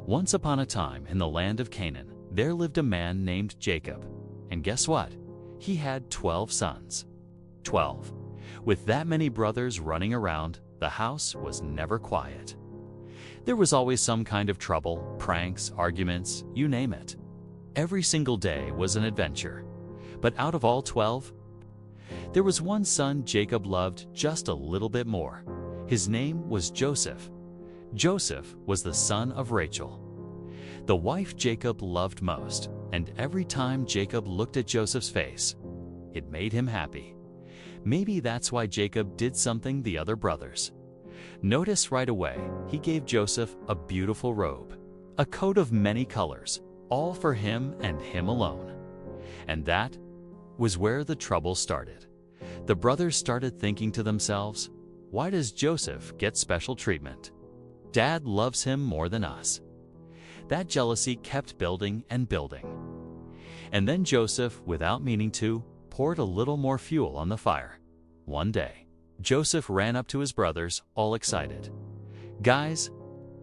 Once upon a time in the land of Canaan, there lived a man named Jacob. And guess what? He had 12 sons. 12. With that many brothers running around, the house was never quiet. There was always some kind of trouble, pranks, arguments, you name it. Every single day was an adventure. But out of all 12, there was one son Jacob loved just a little bit more. His name was Joseph. Joseph was the son of Rachel, the wife Jacob loved most, and every time Jacob looked at Joseph's face, it made him happy. Maybe that's why Jacob did something the other brothers. Notice right away, he gave Joseph a beautiful robe, a coat of many colors, all for him and him alone. And that was where the trouble started. The brothers started thinking to themselves, why does Joseph get special treatment? Dad loves him more than us. That jealousy kept building and building. And then Joseph, without meaning to, poured a little more fuel on the fire. One day, Joseph ran up to his brothers, all excited. Guys,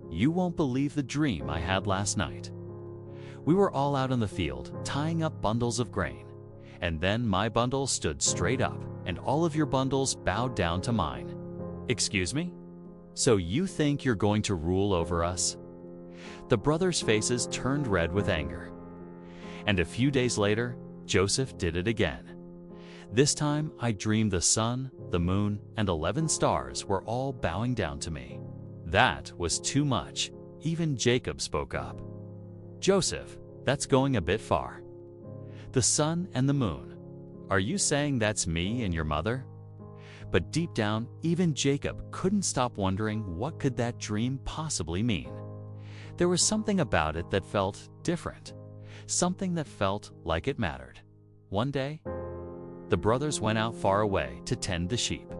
you won't believe the dream I had last night. We were all out in the field, tying up bundles of grain. And then my bundle stood straight up, and all of your bundles bowed down to mine. Excuse me? So you think you're going to rule over us? The brothers' faces turned red with anger. And a few days later, Joseph did it again. This time, I dreamed the sun, the moon, and 11 stars were all bowing down to me. That was too much. Even Jacob spoke up. Joseph, that's going a bit far. The sun and the moon. Are you saying that's me and your mother? But deep down, even Jacob couldn't stop wondering what could that dream possibly mean. There was something about it that felt different, something that felt like it mattered. One day, the brothers went out far away to tend the sheep.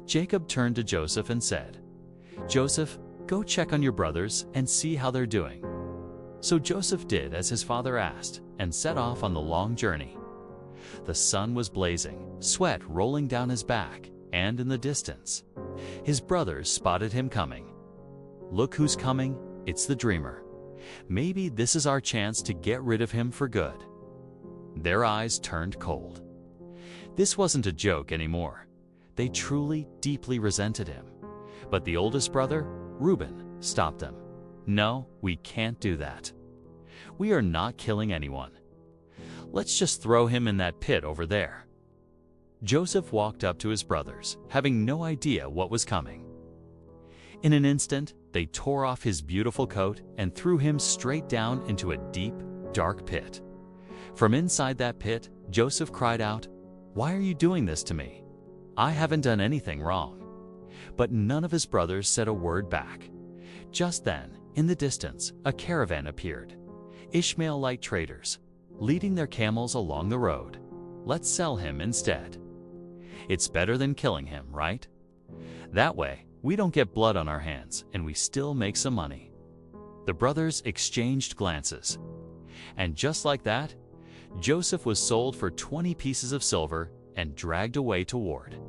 Jacob turned to Joseph and said, Joseph, go check on your brothers and see how they're doing. So Joseph did as his father asked and set off on the long journey. The sun was blazing, sweat rolling down his back, and in the distance, his brothers spotted him coming. Look who's coming, it's the dreamer. Maybe this is our chance to get rid of him for good. Their eyes turned cold. This wasn't a joke anymore. They truly, deeply resented him. But the oldest brother, Reuben, stopped them. No, we can't do that. We are not killing anyone. Let's just throw him in that pit over there. Joseph walked up to his brothers, having no idea what was coming. In an instant, they tore off his beautiful coat and threw him straight down into a deep, dark pit. From inside that pit, Joseph cried out, "Why are you doing this to me? I haven't done anything wrong." But none of his brothers said a word back. Just then, in the distance, a caravan appeared. Ishmaelite traders, leading their camels along the road. Let's sell him instead. It's better than killing him, right? That way, we don't get blood on our hands and we still make some money. The brothers exchanged glances. And just like that, Joseph was sold for 20 pieces of silver and dragged away toward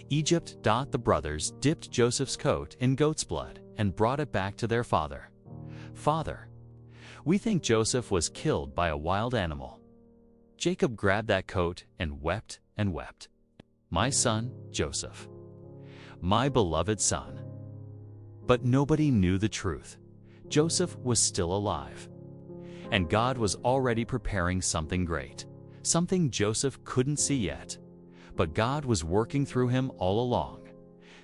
Egypt. The brothers dipped Joseph's coat in goat's blood and brought it back to their father. Father, we think Joseph was killed by a wild animal. Jacob grabbed that coat and wept and wept. My son, Joseph. My beloved son. But nobody knew the truth. Joseph was still alive. And God was already preparing something great, something Joseph couldn't see yet. But God was working through him all along.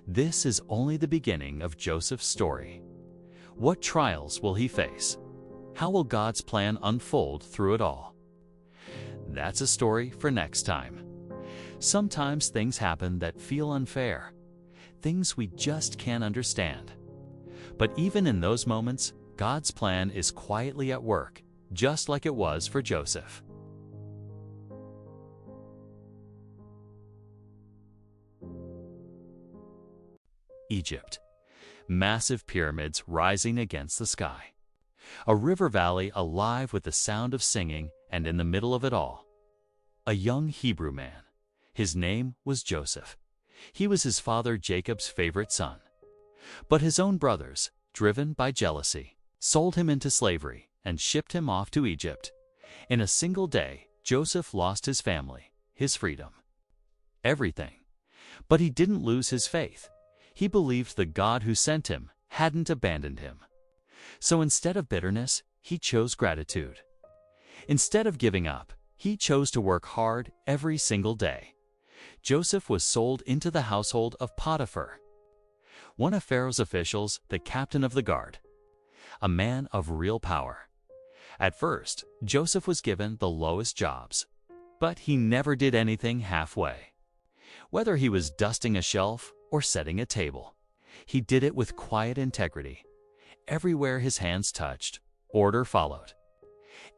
This is only the beginning of Joseph's story. What trials will he face? How will God's plan unfold through it all? That's a story for next time. Sometimes things happen that feel unfair, things we just can't understand. But even in those moments, God's plan is quietly at work, just like it was for Joseph. Egypt. Massive pyramids rising against the sky. A river valley alive with the sound of singing, and in the middle of it all, a young Hebrew man. His name was Joseph. He was his father Jacob's favorite son. But his own brothers, driven by jealousy, sold him into slavery and shipped him off to Egypt. In a single day, Joseph lost his family, his freedom, everything. But he didn't lose his faith. He believed the God who sent him hadn't abandoned him. So instead of bitterness, he chose gratitude. Instead of giving up, he chose to work hard every single day. Joseph was sold into the household of Potiphar, one of Pharaoh's officials, the captain of the guard, a man of real power. At first, Joseph was given the lowest jobs, but he never did anything halfway. Whether he was dusting a shelf or setting a table, He did it with quiet integrity. Everywhere his hands touched, order followed.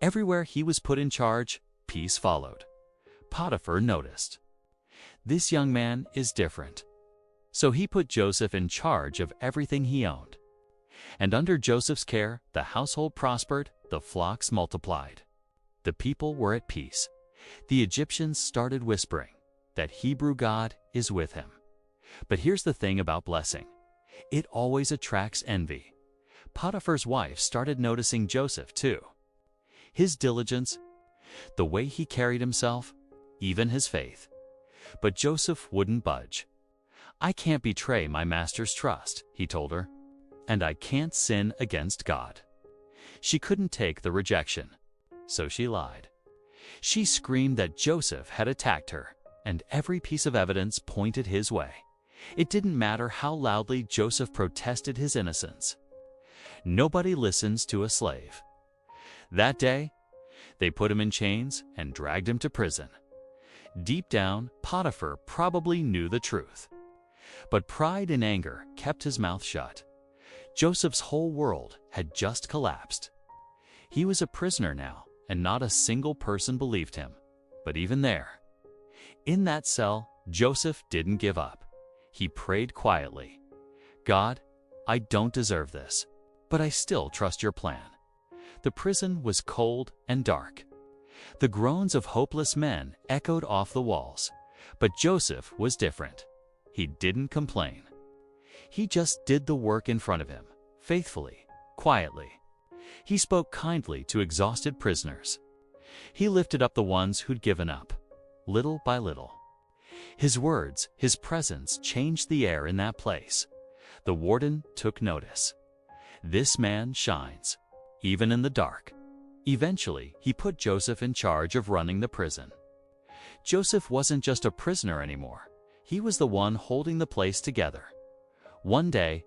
Everywhere he was put in charge, peace followed. Potiphar noticed. This young man is different. So he put Joseph in charge of everything he owned. And under Joseph's care, the household prospered, the flocks multiplied. The people were at peace. The Egyptians started whispering that Hebrew God is with him. But here's the thing about blessing. It always attracts envy. Potiphar's wife started noticing Joseph too. His diligence, the way he carried himself, even his faith. But Joseph wouldn't budge. I can't betray my master's trust, he told her, and I can't sin against God. She couldn't take the rejection, so she lied. She screamed that Joseph had attacked her, and every piece of evidence pointed his way. It didn't matter how loudly Joseph protested his innocence. Nobody listens to a slave. That day, they put him in chains and dragged him to prison. Deep down, Potiphar probably knew the truth. But pride and anger kept his mouth shut. Joseph's whole world had just collapsed. He was a prisoner now, and not a single person believed him. But even there, in that cell, Joseph didn't give up. He prayed quietly. God, I don't deserve this, but I still trust your plan. The prison was cold and dark. The groans of hopeless men echoed off the walls, but Joseph was different. He didn't complain. He just did the work in front of him, faithfully, quietly. He spoke kindly to exhausted prisoners. He lifted up the ones who'd given up, little by little. His words, his presence changed the air in that place. The warden took notice. This man shines, even in the dark. Eventually, he put Joseph in charge of running the prison. Joseph wasn't just a prisoner anymore. He was the one holding the place together. One day,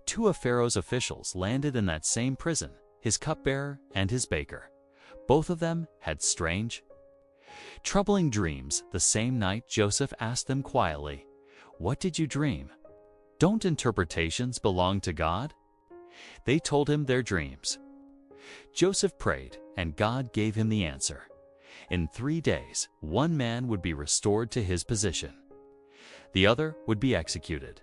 two of Pharaoh's officials landed in that same prison, his cupbearer and his baker. Both of them had strange, troubling dreams. The same night, Joseph asked them quietly, "What did you dream? Don't interpretations belong to God?" They told him their dreams. Joseph prayed, and God gave him the answer. In 3 days, one man would be restored to his position. The other would be executed.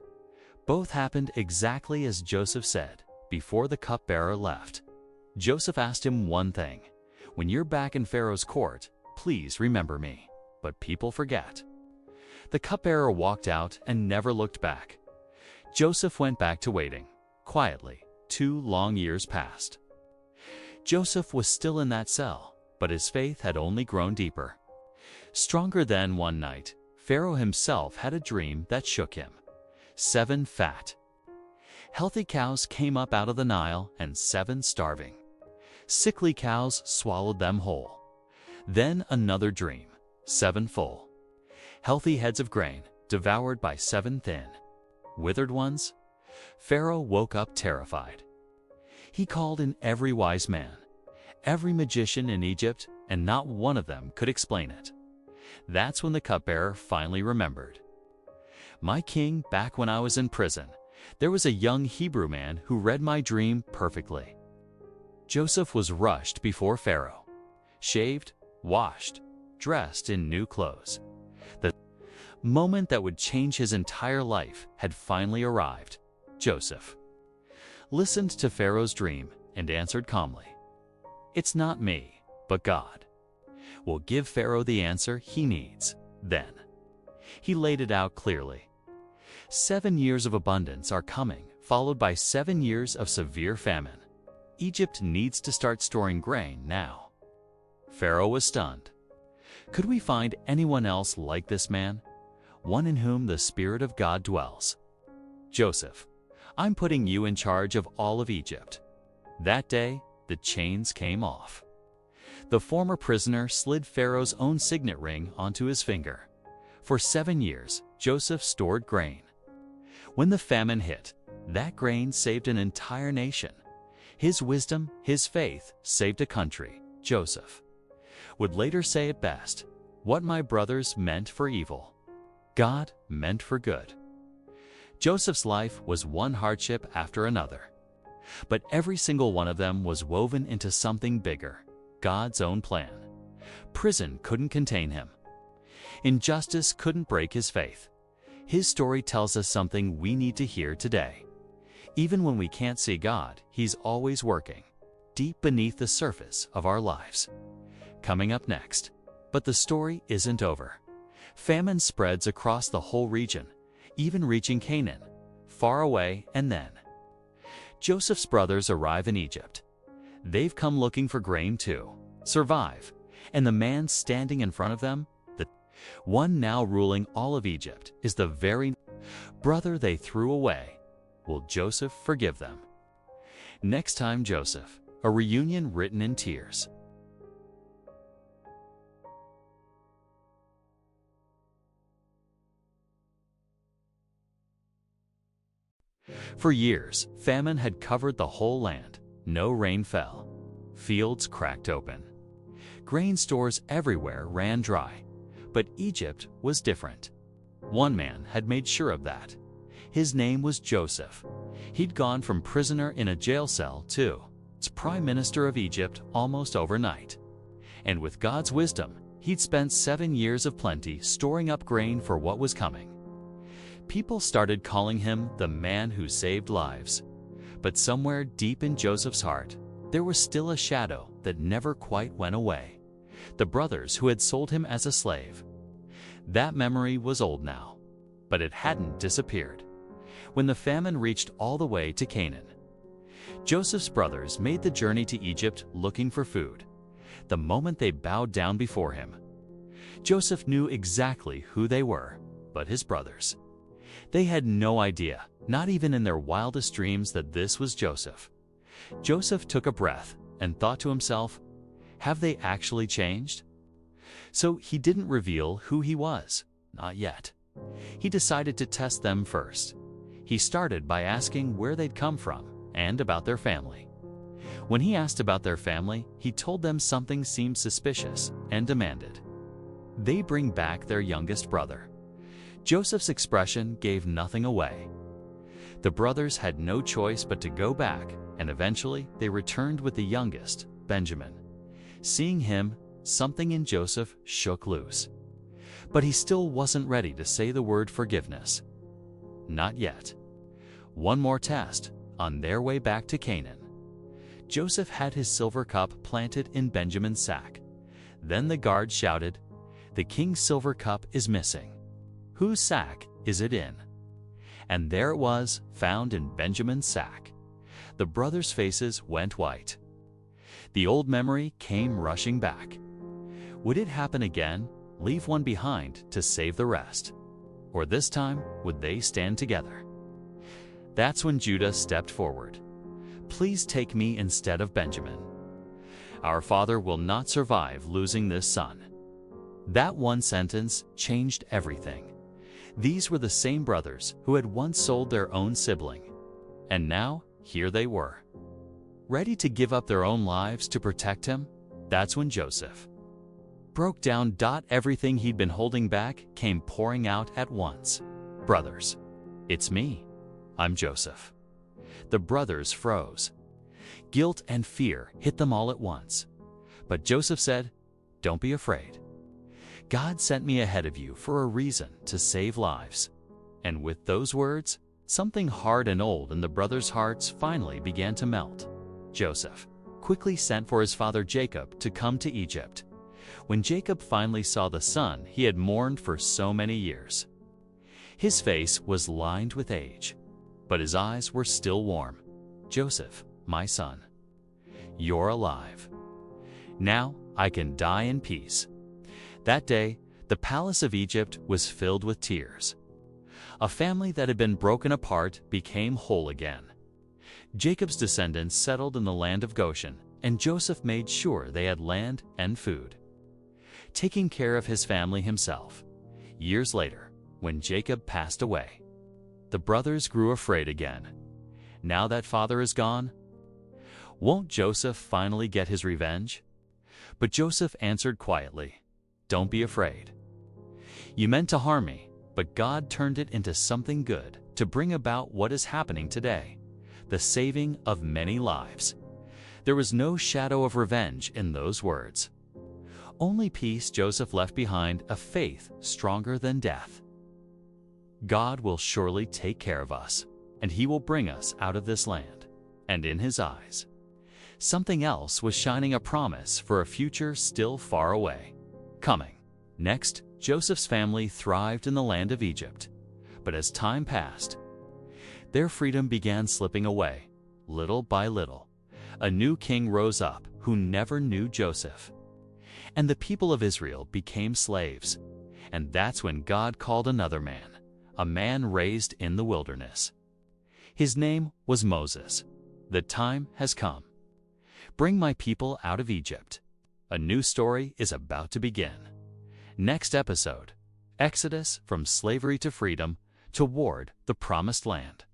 Both happened exactly as Joseph said, before the cupbearer left. Joseph asked him one thing: "When you're back in Pharaoh's court, please remember me." But people forget. The cupbearer walked out and never looked back. Joseph went back to waiting, quietly. 2 long years passed. Joseph was still in that cell, but his faith had only grown deeper. Stronger than one night, Pharaoh himself had a dream that shook him. 7 fat, healthy cows came up out of the Nile, and 7 starving, sickly cows swallowed them whole. Then another dream, 7 full, healthy heads of grain devoured by 7 thin, withered ones. Pharaoh woke up terrified. He called in every wise man, every magician in Egypt, and not one of them could explain it. That's when the cupbearer finally remembered. "My king, back when I was in prison, there was a young Hebrew man who read my dream perfectly." Joseph was rushed before Pharaoh, shaved, washed, dressed in new clothes. The moment that would change his entire life had finally arrived. Joseph listened to Pharaoh's dream and answered calmly, "It's not me, but God will give Pharaoh the answer he needs." Then he laid it out clearly. 7 years of abundance are coming, followed by 7 years of severe famine. Egypt needs to start storing grain now. Pharaoh was stunned. Could we find anyone else like this man? One in whom the Spirit of God dwells. "Joseph, I'm putting you in charge of all of Egypt." That day, the chains came off. The former prisoner slid Pharaoh's own signet ring onto his finger. For 7 years, Joseph stored grain. When the famine hit, that grain saved an entire nation. His wisdom, his faith, saved a country. Joseph would later say it best: "What my brothers meant for evil, God meant for good." Joseph's life was one hardship after another. But every single one of them was woven into something bigger, God's own plan. Prison couldn't contain him. Injustice couldn't break his faith. His story tells us something we need to hear today. Even when we can't see God, He's always working, deep beneath the surface of our lives. Coming up next. But the story isn't over. Famine spreads across the whole region, even reaching Canaan, far away, and then Joseph's brothers arrive in Egypt. They've come looking for grain to survive, and the man standing in front of them, the one now ruling all of Egypt, is the very brother they threw away. Will Joseph forgive them? Next time, Joseph, a reunion written in tears. For years, famine had covered the whole land. No rain fell. Fields cracked open. Grain stores everywhere ran dry. But Egypt was different. One man had made sure of that. His name was Joseph. He'd gone from prisoner in a jail cell to Prime Minister of Egypt almost overnight. And with God's wisdom, he'd spent 7 years of plenty storing up grain for what was coming. People started calling him the man who saved lives. But somewhere deep in Joseph's heart, there was still a shadow that never quite went away. The brothers who had sold him as a slave. That memory was old now, but it hadn't disappeared. When the famine reached all the way to Canaan, Joseph's brothers made the journey to Egypt looking for food. The moment they bowed down before him, Joseph knew exactly who they were, but his brothers. They had no idea, not even in their wildest dreams, that this was Joseph. Joseph took a breath and thought to himself, have they actually changed? So he didn't reveal who he was, not yet. He decided to test them first. He started by asking where they'd come from and about their family. When he asked about their family, he told them something seemed suspicious and demanded they bring back their youngest brother. Joseph's expression gave nothing away. The brothers had no choice but to go back, and eventually they returned with the youngest, Benjamin. Seeing him, something in Joseph shook loose. But he still wasn't ready to say the word forgiveness. Not yet. One more test. On their way back to Canaan, Joseph had his silver cup planted in Benjamin's sack. Then the guard shouted, "The king's silver cup is missing. Whose sack is it in?" And there it was, found in Benjamin's sack. The brothers' faces went white. The old memory came rushing back. Would it happen again? Leave one behind to save the rest? Or this time, would they stand together? That's when Judah stepped forward. "Please take me instead of Benjamin. Our father will not survive losing this son." That one sentence changed everything. These were the same brothers who had once sold their own sibling. And now, here they were, ready to give up their own lives to protect him. That's when Joseph broke down. Everything he'd been holding back came pouring out at once. "Brothers, it's me. I'm Joseph." The brothers froze. Guilt and fear hit them all at once. But Joseph said, "Don't be afraid. God sent me ahead of you for a reason, to save lives." And with those words, something hard and old in the brothers' hearts finally began to melt. Joseph quickly sent for his father Jacob to come to Egypt. When Jacob finally saw the son he had mourned for so many years, his face was lined with age, but his eyes were still warm. "Joseph, my son, you're alive. Now I can die in peace." That day, the palace of Egypt was filled with tears. A family that had been broken apart became whole again. Jacob's descendants settled in the land of Goshen, and Joseph made sure they had land and food, taking care of his family himself. Years later, when Jacob passed away, the brothers grew afraid again. Now that father is gone, won't Joseph finally get his revenge? But Joseph answered quietly, "Don't be afraid. You meant to harm me, but God turned it into something good. to bring about what is happening today, the saving of many lives. There was no shadow of revenge in those words. Only peace. Joseph left behind a faith stronger than death. God will surely take care of us, and He will bring us out of this land. And in His eyes, something else was shining, a promise for a future still far away, coming. Next, Joseph's family thrived in the land of Egypt. But as time passed, their freedom began slipping away. Little by little, a new king rose up who never knew Joseph. And the people of Israel became slaves. And that's when God called another man, a man raised in the wilderness. His name was Moses. The time has come. Bring my people out of Egypt. A new story is about to begin. Next episode, Exodus from slavery to freedom toward the promised land.